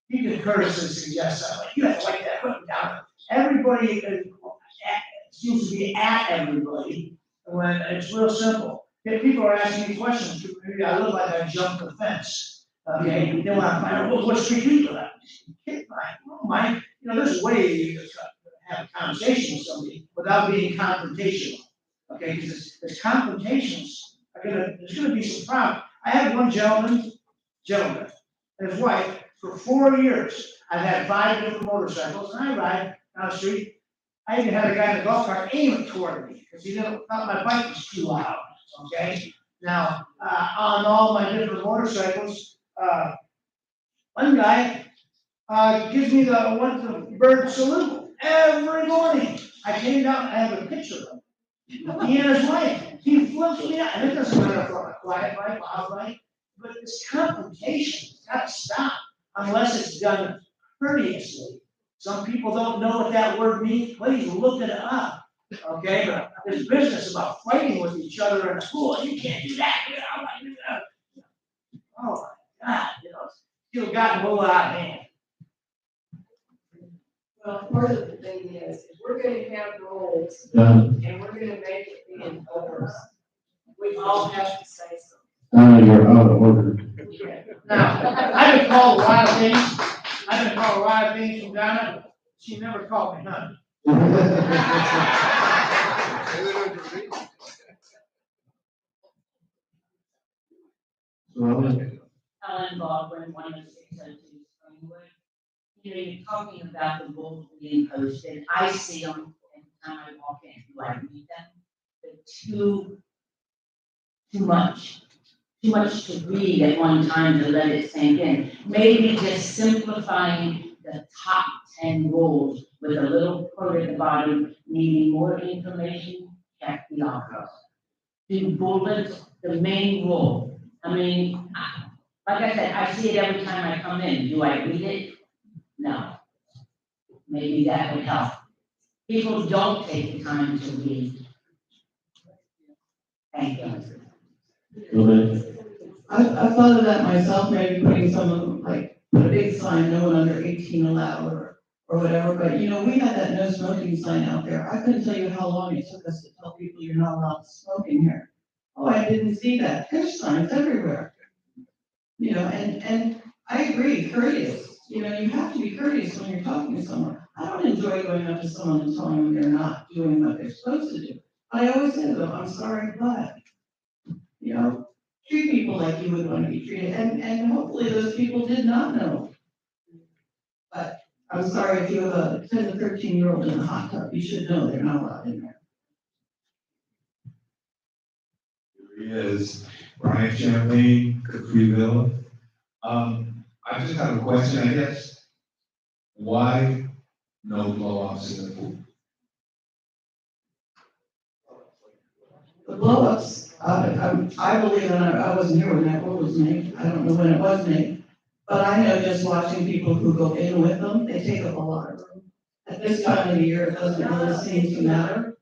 You can courteously suggest that, like, you have to like that equipment down. Everybody seems to be at everybody, when it's real simple. If people are asking me questions, maybe I look like I jumped the fence, okay? They want to find out, well, what street you live at? You know, there's a way you can have a conversation with somebody without being confrontational, okay? Because there's confrontations, there's gonna be some problem. I had one gentleman and his wife, for 4 years, I've had 5 different motorcycles, and I ride down the street. I even had a guy in the golf cart aim it toward me, because he didn't, thought my bike was too loud, okay? Now, on all my different motorcycles, one guy, gives me the bird salute every morning. I came down, I have a picture of him. He and his wife, he flips me out, and it doesn't matter if I'm a quiet bike, loud bike, but this confrontation's gotta stop unless it's done courteously. Some people don't know what that word means, please look it up, okay? But this business about fighting with each other in the pool, you can't do that, you know, I'm like, do that. Oh my God, you know, still gotten a little out of hand. Well, part of the thing is, if we're gonna have roles, Done. and we're gonna make it be enforced, we all have to say something. You're out of order. Now, I've been called a lot of things from Donna, she never called me none. Ellen Baldwin, 10602 Springwood. You know, you're talking about the rules being posted. I see them every time I walk in. Do I read them? They're too much. Too much to read at one time to let it sink in. Maybe just simplifying the top 10 rules with a little quote at the bottom, needing more information, check the office. Do bullets, the main rule. I mean, like I said, I see it every time I come in. Do I read it? No. Maybe that would help. People don't take the time to read. Thank you. I thought of that myself, maybe putting some of them, like, put a big sign, no one under 18 allowed, or whatever, but you know, we had that no smoking sign out there. I couldn't tell you how long it took us to tell people you're not allowed to smoke in here. Oh, I didn't see that. There's signs everywhere. You know, and I agree, courteous. You know, you have to be courteous when you're talking to someone. I don't enjoy going up to someone and telling them they're not doing what they're supposed to do. But I always say to them, I'm sorry, but, you know, treat people like you would want to be treated, and hopefully those people did not know. But I'm sorry, if you have a 10 to 13-year-old in a hot tub, you should know they're not allowed in there. Here he is, Brian Champagne, Capriville. I just have a question, I guess. Why no blow-ups in the pool? The blow-ups, I believe, and I wasn't here when that rule was made, I don't know when it was made, but I know just watching people who go in with them, they take up a lot of room. At this time of the year, it doesn't really seem to matter,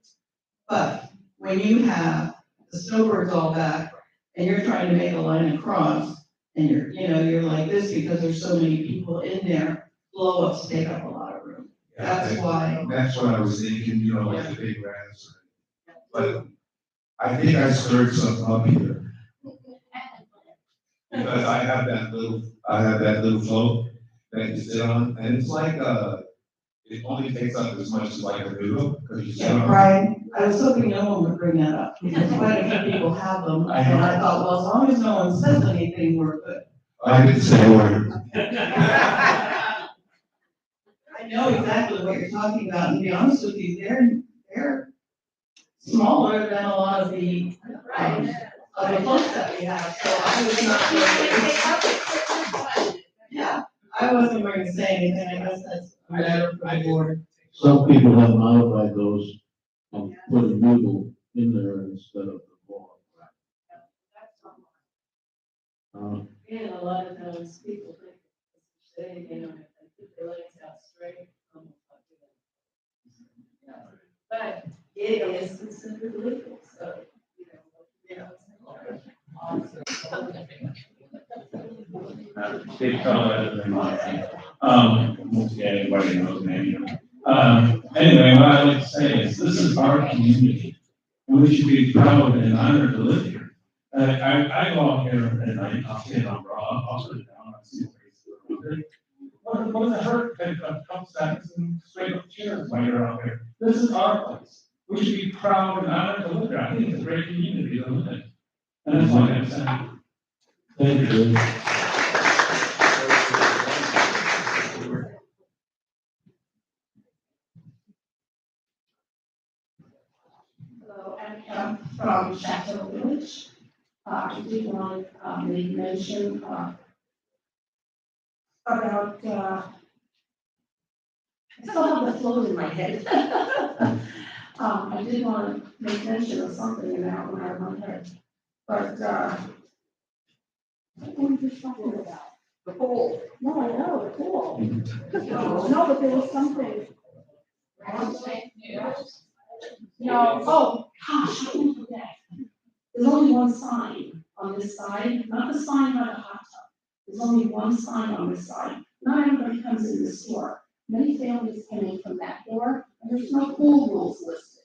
but when you have the snowbirds all back, and you're trying to make a line across, and you're like this because there's so many people in there, blow-ups take up a lot of room. That's why. That's what I was thinking, you know, like the big rats. But I think I stirred something up here. Because I have that little float that you sit on, and it's like, it only takes up as much as like a noodle, because you sit on. Brian, I was hoping no one would bring that up, because quite a few people have them, and I thought, well, as long as no one says anything, we're good. I didn't say a word. I know exactly what you're talking about, and to be honest with you, they're smaller than a lot of the floats that we have, so I was not. Yeah, I wasn't going to say anything, I guess that's a matter for the board. Some people have modified those and put a noodle in there instead of the ball. And a lot of times people think, say, you know, if they put their legs out straight, but it is considered legal, so, you know. Steve Colorado, once again, everybody knows me. Anyway, what I like to say is, this is our community, and we should be proud and honored to live here. I go out here and I'll say it on raw, I'll put it down, I'll see what it's. What does it hurt? Take a couple seconds and straight up chairs while you're out here. This is our place. We should be proud and honored to live here. I think it's a great community to live in. And that's all I have to say. Thank you. from Chateau Village. I did want to make mention about, I still have the flow in my head. I did want to make mention of something in that when I wondered, but, what were we just talking about? The pool. No, I know, the pool. No, but there was something. No, oh, gosh, I can forget. There's only one sign on this side, not the sign by the hot tub. There's only one sign on this side. Not everybody comes in the store. Many families come in from that door, and there's no pool rules listed.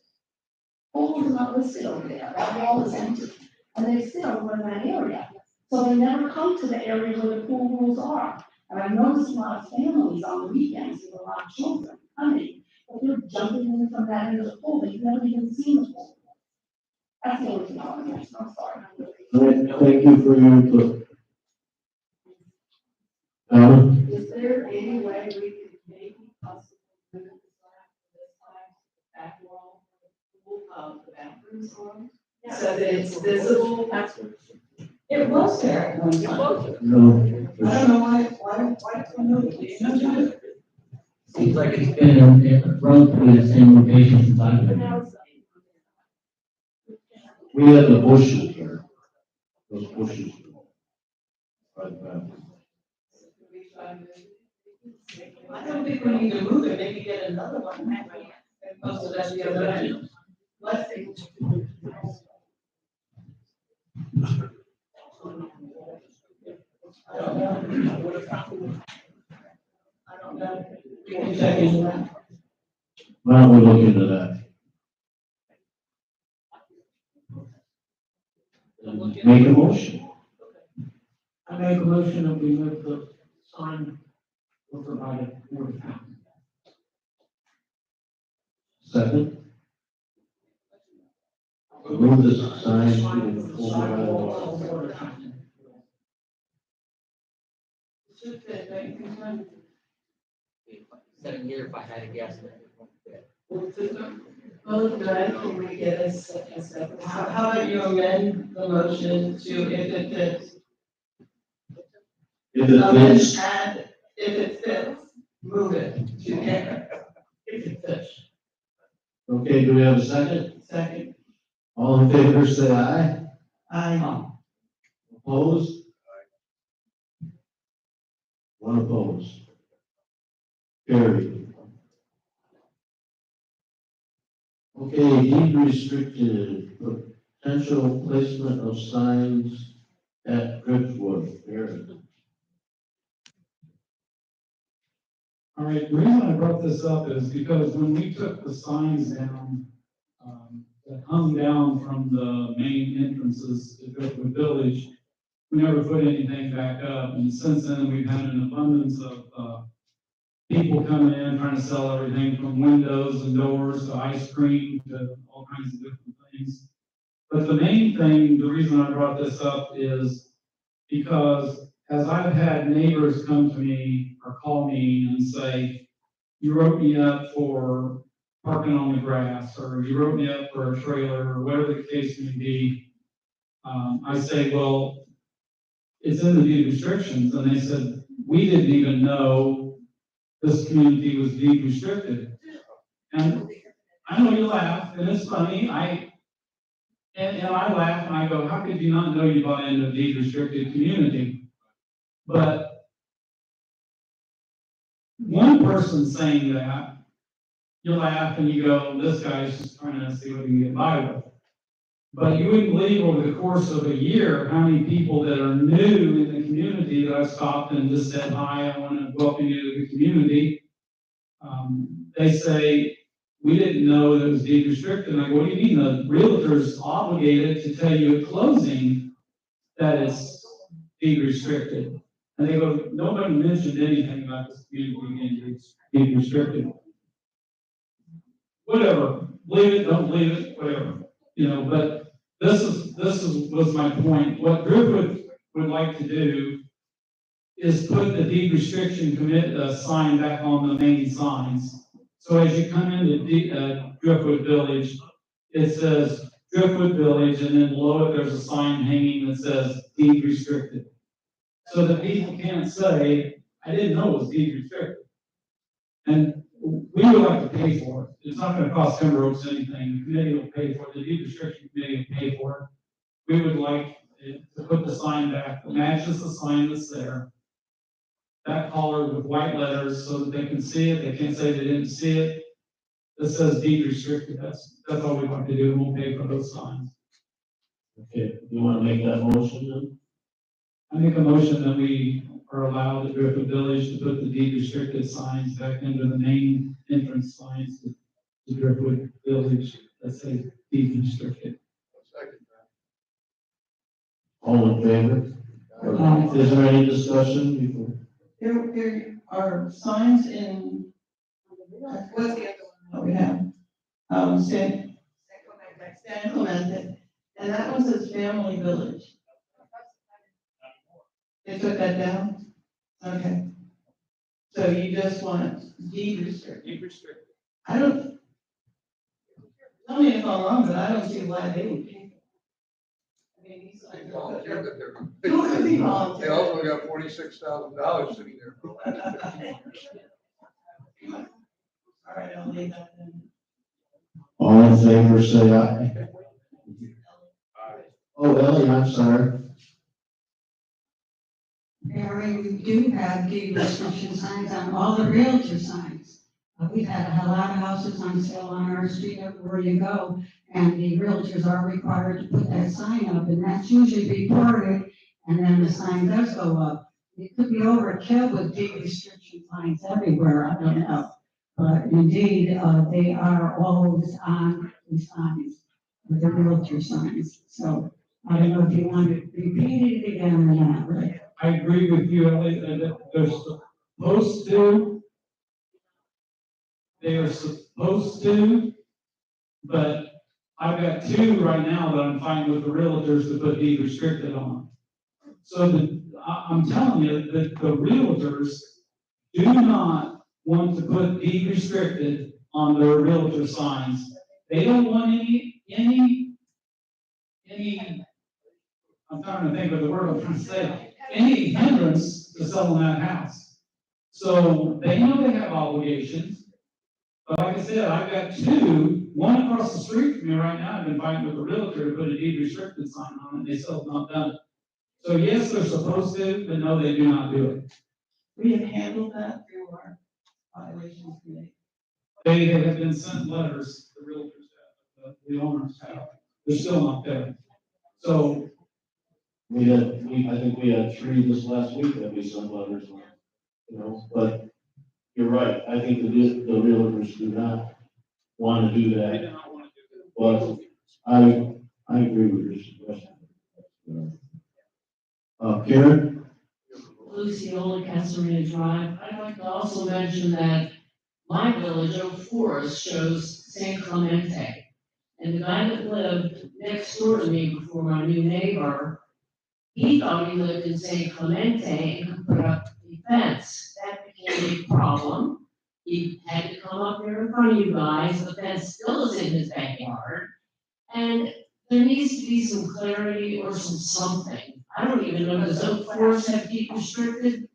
Pool rules are not listed over there. That wall is empty. And they sit over in that area. So they never come to the area where the pool rules are. And I've noticed a lot of families on the weekends with a lot of children coming, but they're jumping in from that end of the pool. They've never even seen the pool. That's the only thing I want to mention. I'm sorry. Thank you for your input. Is there any way we could maybe possibly move the slab to this side, back wall, the bathrooms on? So that it's visible? It was there at one time. No. I don't know why it's moved. Seems like it's been in roughly the same location since I've been here. We had the bushes there. Those bushes. Right back. I don't think we need to move it, maybe get another one and post it at the other end. Let's see. I don't know. We can check into that. Well, we'll look into that. Make a motion. I make a motion that we move the sign or provided for the town. Second. Move this sign to the full Should fit, right? You can run. 7 years if I had a guess. Well, good, can we get a second? How about you amend the motion to if it fits? If it fits. Add, if it fits, move it to there. If it fits. Okay, do we have a second? Second. All in favor, say aye. Aye. Opposed? One opposed. Carried. Okay, deed restricted, potential placement of signs at Driftwood, Aaron. All right, the reason I brought this up is because when we took the signs down, that hung down from the main entrances to Driftwood Village, we never put anything back up, and since then, we've had an abundance of, people coming in, trying to sell everything from windows and doors to ice cream to all kinds of different things. But the main thing, the reason I brought this up is because as I've had neighbors come to me or call me and say, you wrote me up for parking on the grass, or you wrote me up for a trailer, or whatever the case may be, I say, well, it's in the deed restrictions, and they said, we didn't even know this community was deed restricted. And I know you laugh, and it's funny, and I laugh and I go, how could you not know you bought into a deed restricted community? But one person saying that, you laugh and you go, this guy's just trying to see what he can get by with. But you wouldn't believe over the course of a year, how many people that are new in the community that I've stopped and just said, hi, I want to welcome you to the community. They say, we didn't know that it was deed restricted. And I go, what do you mean? The realtor's obligated to tell you at closing that it's deed restricted. And they go, nobody mentioned anything about this community being deed restricted. Whatever, believe it, don't believe it, whatever, but was my point. What Driftwood would like to do is put the deed restriction sign back on the main signs. So as you come into Driftwood Village, it says Driftwood Village, and then below it, there's a sign hanging that says deed restricted. So that people can't say, I didn't know it was deed restricted. And we would like to pay for it. It's not gonna cost Timber Oaks anything. The committee will pay for it. The deed restriction committee will pay for it. We would like it to put the sign back that matches the sign that's there. That color with white letters so that they can see it. They can't say they didn't see it. That says deed restricted. That's all we want to do. We'll pay for those signs. Okay, you wanna make that motion then? I make a motion that we are allowed at Driftwood Village to put the deed restricted signs back into the main entrance signs to Driftwood Village that say deed restricted. All in favor? Is there any discussion before? There are signs in, what's the other one that we have? San Clemente, and that one says Family Village. They took that down? Okay. So you just want deed restricted? Deed restricted. I don't, tell me if I'm wrong, but I don't see why they would pay. I mean, these signs are. Volunteer that they're. Who could be volunteer? They also got $46,000 sitting there. All right, I'll leave that then. All in favor, say aye. Oh, Ellie, I'm sorry. Mary, we do have deed restriction signs on all the realtor signs. We've had a lot of houses on sale on our street everywhere you go, and the realtors are required to put that sign up, and that's usually reported, and then the sign does go up. It could be overkill with deed restriction signs everywhere, I don't know. But indeed, they are always on the signs, the realtor signs. So I don't know if you want to repeat it again or not, right? I agree with you, Ellie, that they're supposed to. They are supposed to, but I've got two right now that I'm fine with the realtors to put deed restricted on. So I'm telling you that the realtors do not want to put deed restricted on their realtor signs. They don't want any, I'm trying to think of the word I'm trying to say, any hindrance to selling that house. So they know they have obligations. But like I said, I've got two, one across the street from me right now. I've been fighting with a realtor to put a deed restricted sign on it. They still have not done it. So yes, they're supposed to, but no, they do not do it. We have handled that through our violations committee. They have been sent letters, the realtors have, the owners have. They're still not there. So I think we had 3 this last week that we sent letters on, you know, but you're right. I think the realtors do not want to do that. But I agree with your suggestion. Karen? Luciola, Casamina Drive. I'd like to also mention that my village, Oak Forest, shows San Clemente. And the guy that lived next door to me before my new neighbor, he thought he lived in San Clemente and could put up a fence. That became a problem. He had to come up there in front of you guys. The fence still is in his backyard. And there needs to be some clarity or something. I don't even know, does Oak Forest have deed restricted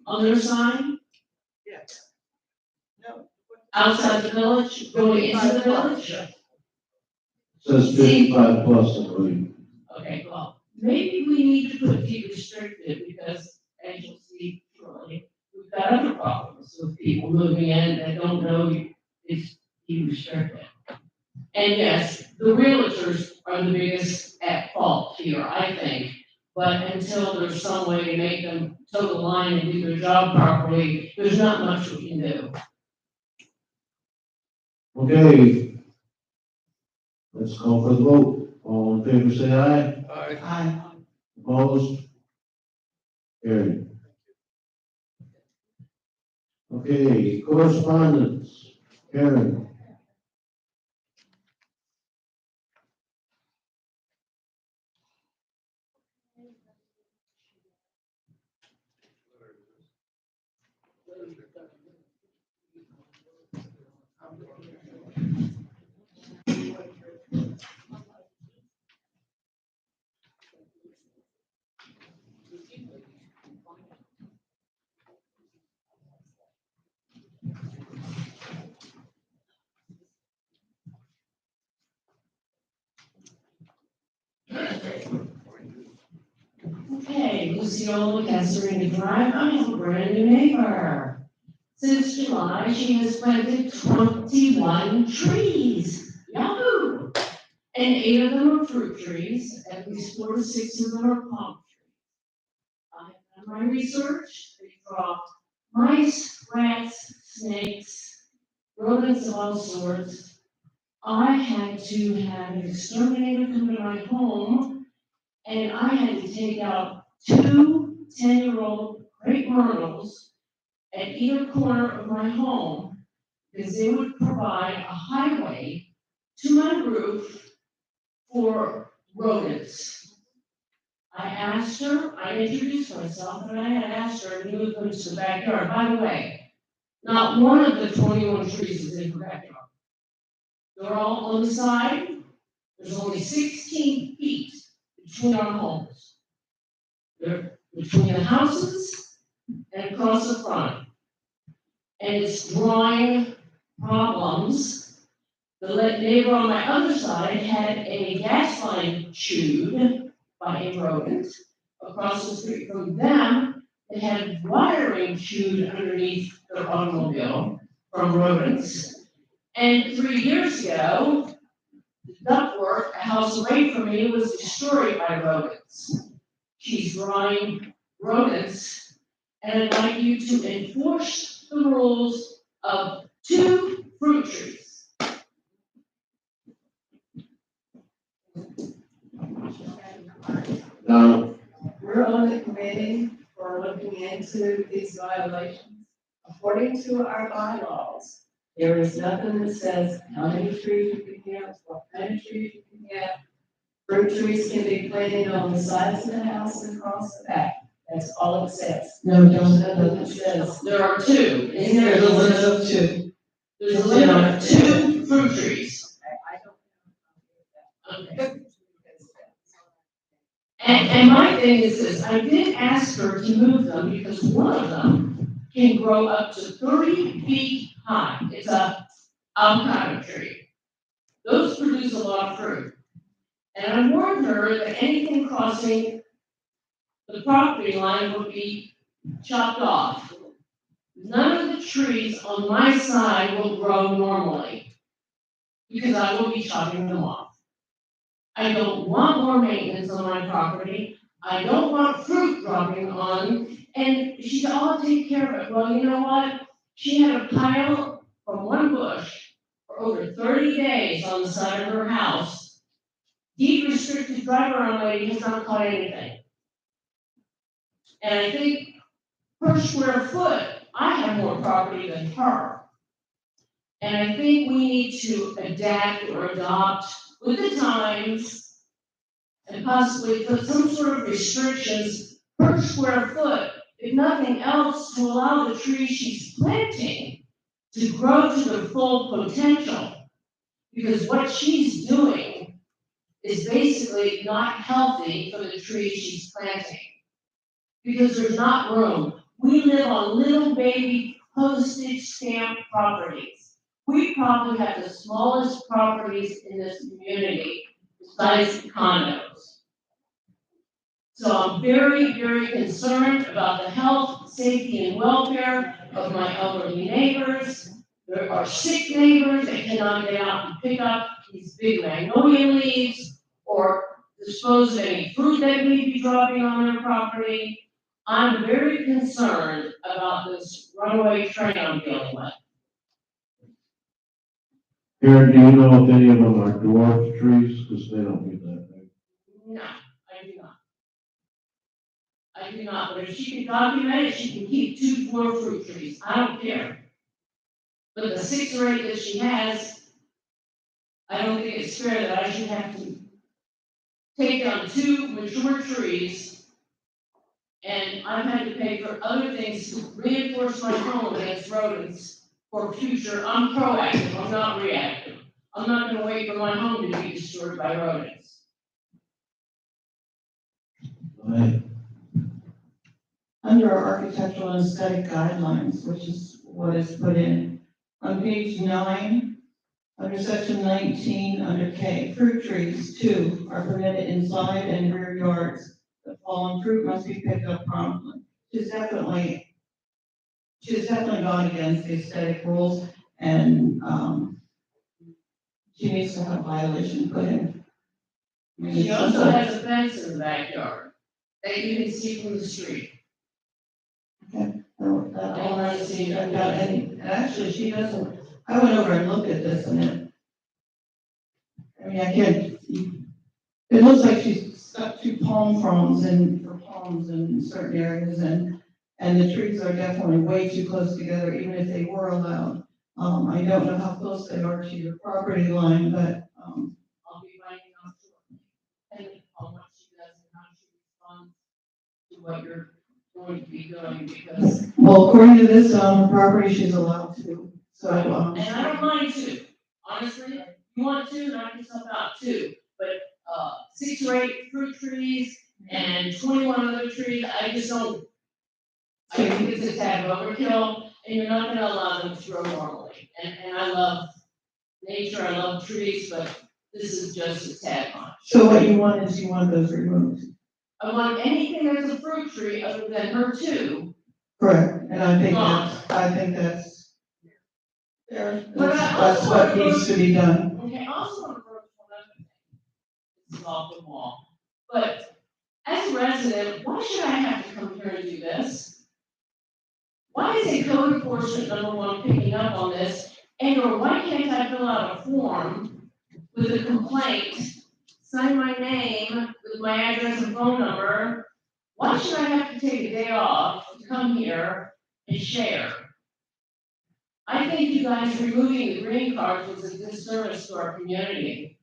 on their sign? Yes. No. Outside the village, going into the village? Says 55 plus, I believe. Okay, well, maybe we need to put deed restricted because, as you'll see shortly, we've got other problems with people moving in that don't know it's deed restricted. And yes, the realtors are the biggest at fault here, I think. But until there's some way to make them toe the line and do their job properly, there's not much we can do. Okay. Let's call for the vote. All in favor, say aye. Aye. Opposed? Carried. Okay, correspondence. Karen. Osceola, Cassarina Drive. I have a brand new neighbor. Since July, she has planted 21 trees. Yahoo! And 8 of them are fruit trees, at least 4 to 6 of them are palm trees. I have done my research. They draw mice, rats, snakes, rodents of all sorts. I had to have an exterminator come to my home, and I had to take out 2 10-year-old crepe myrtles at either corner of my home, because they would provide a highway to my roof for rodents. I asked her, I introduced myself, and I had asked her to move them to the backyard. By the way, not one of the 21 trees is in her backyard. They're all on the side. There's only 16 feet between our homes. They're between the houses and across the front. And it's drawing problems. The neighbor on my other side had a gas line chewed by a rodent. Across the street from them, they had wiring chewed underneath their automobile from rodents. And 3 years ago, the ductwork, a house away from me, was destroyed by rodents. She's drawing rodents, and I'd like you to enforce the rules of 2 fruit trees. Now, We're on the committee for looking into these violations. According to our bylaws, there is nothing that says how many trees you can have, what kind of trees you can have. Fruit trees can be planted on the sides of the house and across the back. That's all it says. No, There's don't. nothing that says. There are 2. There's a limit of 2. There's a limit of 2 fruit trees. I don't. Okay. And my thing is this, I did ask her to move them because one of them can grow up to 30 feet high. It's a avocado tree. Those produce a lot of fruit. And I warned her that anything crossing the property line would be chopped off. None of the trees on my side will grow normally because I will be chopping them off. I don't want more maintenance on my property. I don't want fruit dropping on. And she said, oh, I'll take care of it. Well, you know what? She had a pile from one bush for over 30 days on the side of her house. Deed restricted drive-around lady has not caught anything. And I think per square foot, I have more property than her. And I think we need to adapt or adopt with the times and possibly put some sort of restrictions per square foot, if nothing else, to allow the trees she's planting to grow to their full potential. Because what she's doing is basically not healthy for the trees she's planting. Because there's not room. We live on little baby postage stamp properties. We probably have the smallest properties in this community besides condos. So I'm very, very concerned about the health, safety, and welfare of my elderly neighbors. There are sick neighbors that cannot get out and pick up these big magnolia leaves or dispose of any fruit that may be dropping on their property. I'm very concerned about this runaway train I'm dealing with. Karen, do you know if any of them are dwarf trees? Because they don't get that big. No, I do not. I do not, but if she can document it, she can keep 2 dwarf fruit trees. I don't care. But the 6 or 8 that she has, I don't think it's fair that I should have to take down 2 mature trees. And I've had to pay for other things to reinforce my home against rodents for future. I'm proactive, I'm not reactive. I'm not gonna wait for my home to be destroyed by rodents. Right. Under our architectural and aesthetic guidelines, which is what is put in, on page 9, under section 19, under K, fruit trees, 2, are permitted inside and rear yards The fallen fruit must be picked up promptly. She's definitely gone against the aesthetic rules, and, she needs to have a violation put in. I mean, She it's also just has a fence in the backyard that you can see from the street. I don't see, I've got any, and actually, she doesn't, I went over and looked at this, and I mean, I can't, it looks like she's stuck two palm fronds for palms in certain areas, and the trees are definitely way too close together, even if they were allowed. I don't know how close they are to your property line, but, I'll be finding out shortly, depending on what she does and how she responds to what you're going to be doing, because. well, according to this, property, she's allowed to, so, And I don't mind too, honestly, if you want to, knock yourself out too, but, 6 or 8 fruit trees and 21 other trees, I just don't. I think it's a tad of overkill, and you're not gonna allow them to grow normally, and I love nature, I love trees, but this is just a tad much. so what you want is you want those removed. I want anything that's a fruit tree other than her two. Correct, and I think Gone. that's, there, But I that's also what want to needs to be done. Okay, I also want to broach one other thing. This is off the wall. But as a resident, why should I have to come here and do this? Why is a code enforcement number one picking up on this? And or why can't I fill out a form with a complaint, sign my name with my address and phone number? Why should I have to take a day off to come here and share? I think you guys removing the green cards was a disservice to our community.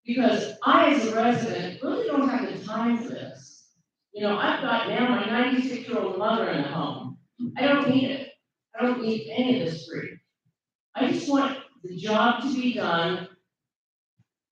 Because I, as a resident, really don't have the time for this. You know, I've got now my 96-year-old mother in the home. I don't need it. I don't need any of this free. I just want the job to be done.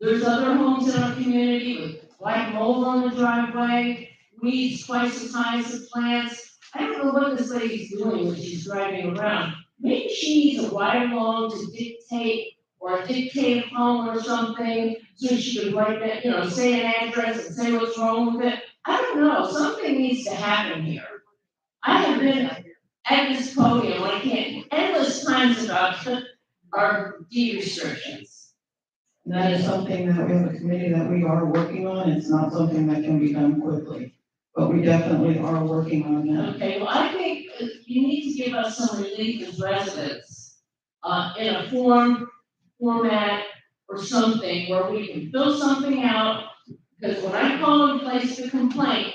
There's other homes in our community with white mold on the driveway, weeds twice the size of plants. I don't know what this lady's doing when she's driving around. Maybe she needs a ride along to dictate or a dictated home or something, so she could write that, you know, say an address and say what's wrong with it. I don't know, something needs to happen here. I have been at this podium, I can't, endless times about our deed restrictions. And that is something that we have a committee that we are working on. It's not something that can be done quickly, but we definitely are working on that. Okay, well, I think you need to give us some relief as residents, in a format or something where we can fill something out, because when I called and placed the complaint,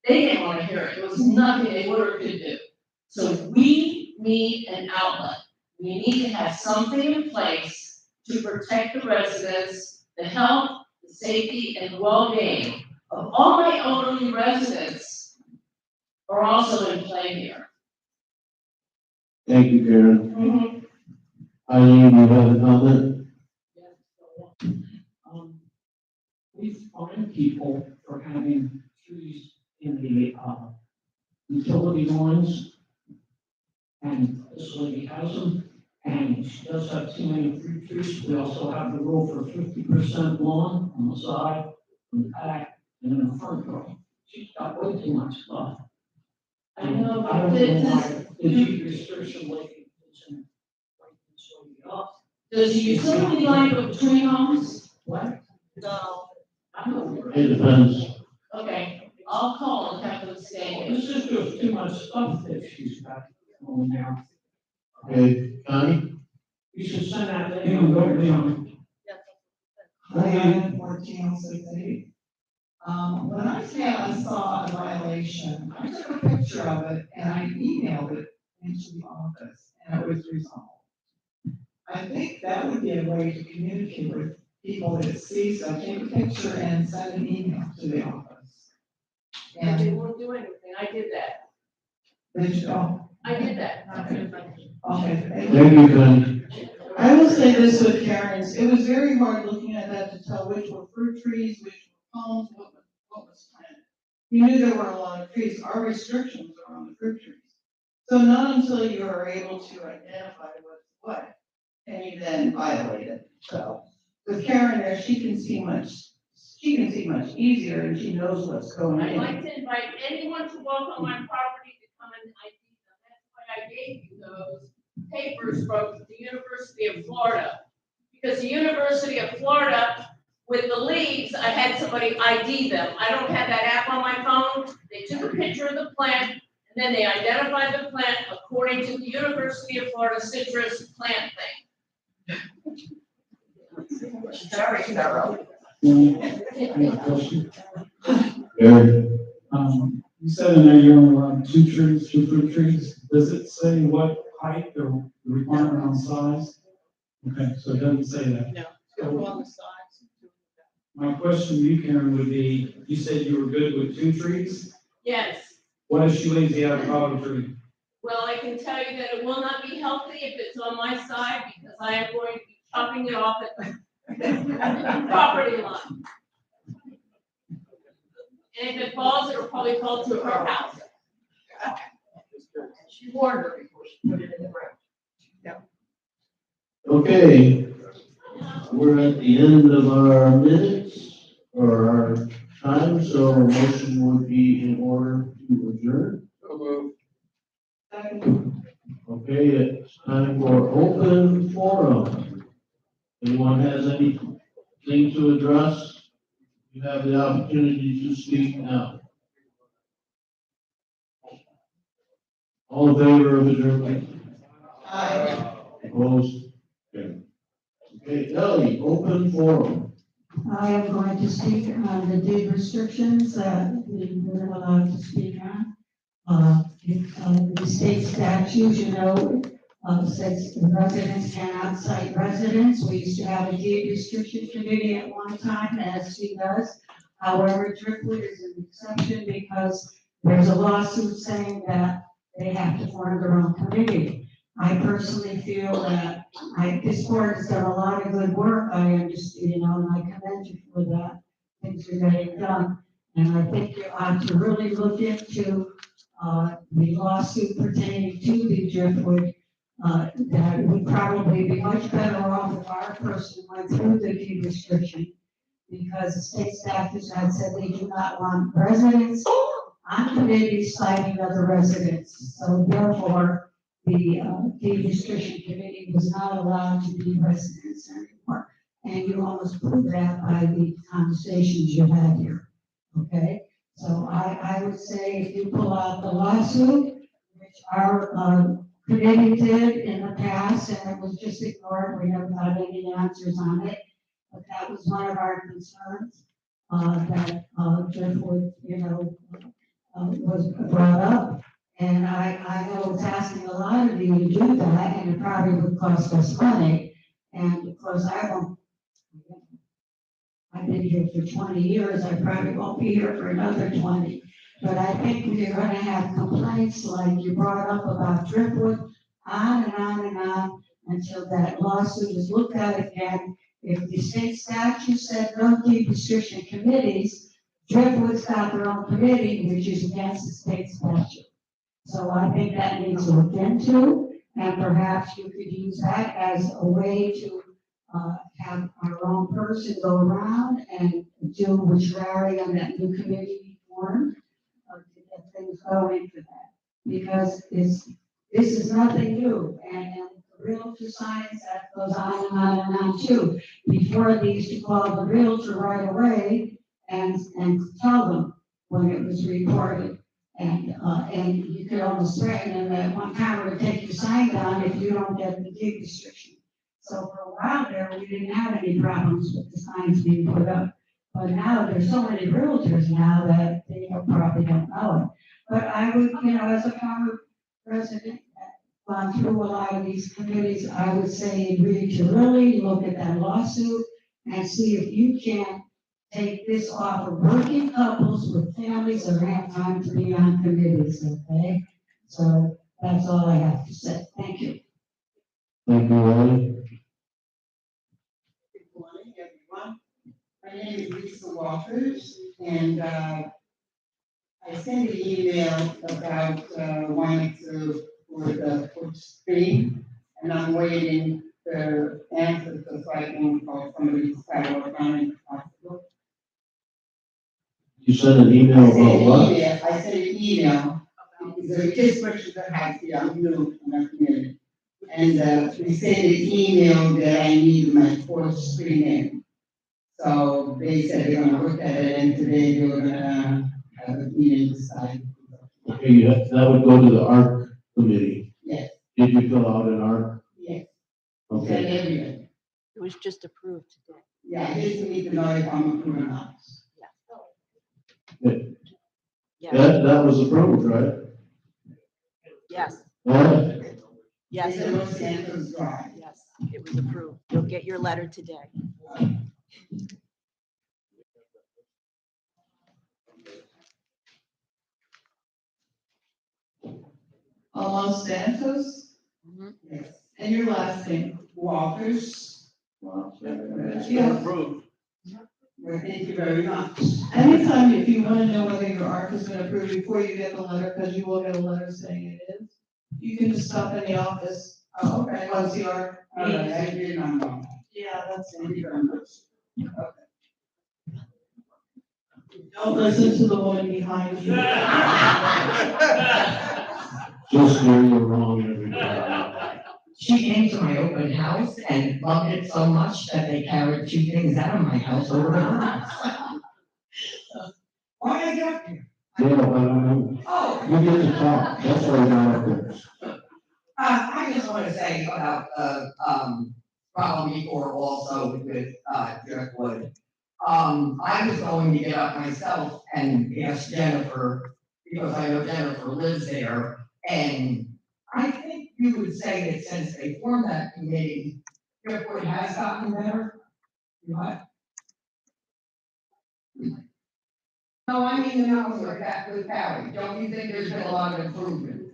they didn't want to hear it. It was nothing they would or could do. So we need an outlet. We need to have something in place to protect the residents, the health, the safety, and well-being of all my elderly residents are also in play here. Thank you, Karen. Eileen, you have a comment? We find people for having trees in the, utility lines. And this lady has them, and she does have too many fruit trees. We also have the rule for 50% lawn on the side, on the back, and in the front row. She's got way too much stuff. I know, I don't but know why the deed restriction lady isn't like this way up. does the utility line go between homes? What? No. It depends. Okay, I'll call and have them stay. It's just there's too much stuff that she's got going now. Okay, Connie? You should send that to him, go to him. Diane, 1406. When I say I saw a violation, I took a picture of it and I emailed it into the office and it was resolved. I think that would be a way to communicate with people that see, so take a picture and send an email to the office. And they And, won't do anything, I did that. did you go? I did that. Okay, Thank you, Connie. I will say this with Karen's, it was very hard looking at that to tell which were fruit trees, which were palms, what was planted. You knew there were a lot of trees, our restrictions are on the fruit trees. So not until you are able to identify what's what, can you then violate it. So with Karen there, she can see she can see much easier and she knows what's going I'd on. like to invite anyone to walk on my property to come and ID them. That's why I gave you those papers from the University of Florida. Because the University of Florida, with the leaves, I had somebody ID them. I don't have that app on my phone. They took a picture of the plant, and then they identified the plant according to the University of Florida citrus plant thing. Very thorough. Any question? Eric, You said in there you only want two trees, two fruit trees. Does it say what height or the requirement on size? Okay, so it doesn't say that. No, go on the sides. My question to you, Karen, would be, you said you were good with two trees. Yes. What if she leaves the avocado tree? Well, I can tell you that it will not be healthy if it's on my side because I am going to be chopping it off at the property line. And if it falls, it'll probably fall to her house. She warned her before she put it in the ground. okay, we're at the end of our minutes or our time, so a motion would be in order to adjourn. Okay, it's time for open forum. Anyone has anything to address? You have the opportunity to speak now. All in favor of adjournment? Opposed? Okay, Ellie, open forum. I am going to speak on the deed restrictions that we were allowed to speak on. The state statute, says residents cannot cite residents. We used to have a deed restriction committee at one time, as she does. However, Driftwood is an exception because there's a lawsuit saying that they have to form their own committee. I personally feel that this board has done a lot of good work. I understand, and I commend you for that. Things are getting done. And I think you ought to really look into the lawsuit pertaining to the Driftwood. That would probably be much better off if our person went through the deed restriction, because the state statutes had said they do not want residents on committees citing other residents. So therefore, the deed restriction committee was not allowed to be residents anymore. And you almost proved that by the conversations you had here. Okay? So I would say if you pull out the lawsuit, which our committee did in the past, and it was just ignored, we never got any answers on it. But that was one of our concerns, that Driftwood, was brought up. And I know it's asking a lot of you to do that, and it probably would cost us money. And of course, I've been here for 20 years, I probably won't be here for another 20. But I think we're gonna have complaints like you brought up about Driftwood, on and on and on, until that lawsuit is looked at again. If the state statute said no deed restriction committees, Driftwood's got their own committee, which is against the state statute. So I think that needs to look into, and perhaps you could use that as a way to have our own person go around and do which Larry on that new committee formed, to get things going for that. Because this is nothing new, and the realtor signs, that goes on and on and on too. Before they used to call the realtor right away and tell them when it was reported. And you could almost threaten them that one time we're gonna take your sign down if you don't get the deed restriction. So for a while there, we didn't have any problems with the signs being put up. But now there's so many realtors now that they probably don't know it. But I would, as a former resident, gone through a lot of these committees, I would say agree to really look at that lawsuit and see if you can take this off of working couples with families that have time to be on committees, okay? So that's all I have to say. Thank you. Thank you, Ellie. Good morning, everyone. My name is Lisa Walters, and I sent an email about wanting to for the fee, and I'm waiting for answers to so I can call somebody to start working on it if possible. You sent an email about what? I sent an email, because we just purchased the house here, I'm new in our community. And, we sent an email that I need my porch screen in. So they said they're gonna look at it, and today they were gonna have a meeting decide. Okay, that would go to the ARC committee. Yes. Did you fill out an ARC? Yes. Okay. And everything. It was just approved today. Yeah, I just need to know if I'm approved or not. Yeah. That was approved, right? Yes, Yeah. yes, It's a Los Santos Drive. yes, it was approved. You'll get your letter today. Los Santos? Yes. And your last name? Walters. Yeah. Approved. Well, thank you very much. Anytime, if you wanna know whether your ARC has been approved before you get the letter, because you will get a letter saying it is, you can just stop in the office. Oh, okay. Once the ARC. All right, I did not know. Yeah, that's Thank you it. very much. Don't listen to the woman behind you. Just where you're wrong every time. She came to my open house and loved it so much that they carried 2 things out of my house over to her house. Why I got here? Yeah, I don't know. Oh. You get to talk, that's why you're not up there. I just want to say about, problem before also with, Driftwood. I was going to get up myself and ask Jennifer, because I know Jennifer lives there, and I think you would say that since they formed that committee, Driftwood has gotten better. What? No, I mean the house like that with Barry, don't you think there's been a lot of improvement?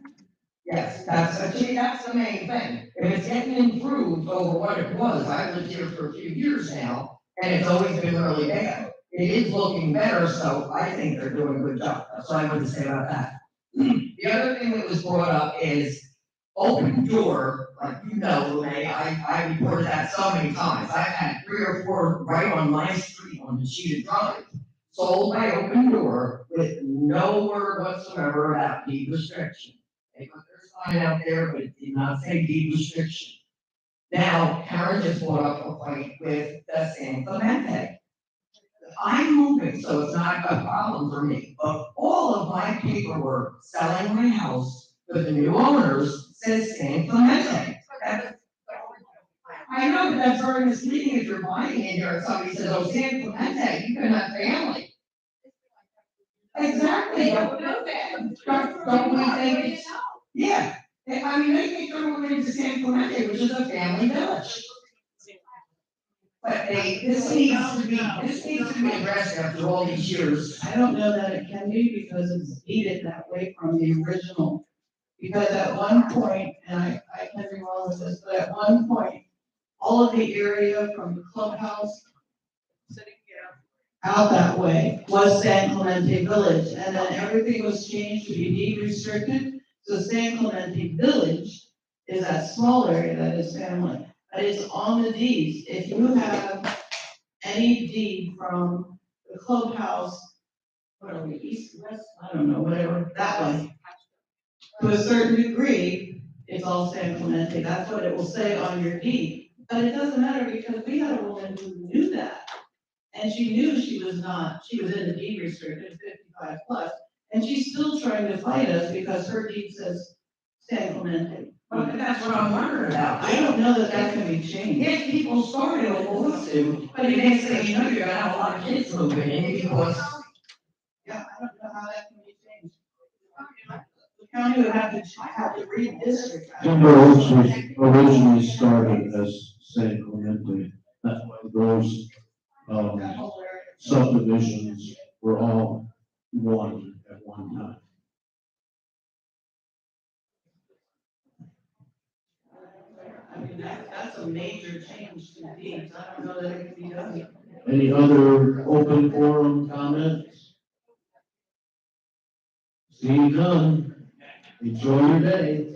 Yes, that's the main thing. If it's getting improved over what it was, I've lived here for a few years now, and it's always been really bad. It is looking better, so I think they're doing a good job. That's what I wanted to say about that. The other thing that was brought up is open door, like you know, Renee, I reported that so many times. I've had 3 or 4 right on my street on the sheeted drive. Sold by Open Door with no word whatsoever about deed restriction. They put their sign out there, but it did not say deed restriction. Now, Karen just brought up a fight with the San Clemente. I'm moving, so it's not a problem for me, but all of my paperwork selling my house with the new owners says San Clemente. I know, but that's very misleading if you're buying in here and somebody says, oh, San Clemente, you can have family. Exactly. Don't we think it's, yeah, I mean, they think they're moving to San Clemente, which is a family village. But this needs to be addressed after all these years. I don't know that it can be because it's dated that way from the original. Because at one point, and I can be wrong with this, but at one point, all of the area from the clubhouse out that way was San Clemente Village, and then everything was changed to be deed restricted. So San Clemente Village is that small area that is family, but it's on the deeds. If you have any deed from the clubhouse, what are we, east, west, I don't know, whatever, that way, to a certain degree, it's all San Clemente. That's what it will say on your deed. But it doesn't matter because we had a woman who knew that. And she knew she was in the deed restricted 55 plus, and she's still trying to fight us because her deed says San Clemente. But that's what I'm wondering about. I don't know that that can be changed. If people started a lawsuit, but the next thing you know, you're gonna have a lot of kids moving in because. Yeah, I don't know how that can be changed. The county would have to redistrict. Timber Oaks was originally started as San Clemente. That's why those, subdivisions were all one at one time. I mean, that's a major change to the deeds. I don't know that it can be done. Any other open forum comments? Seeing none, enjoy your day.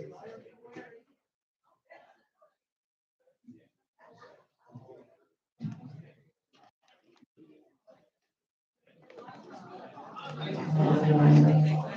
Yeah.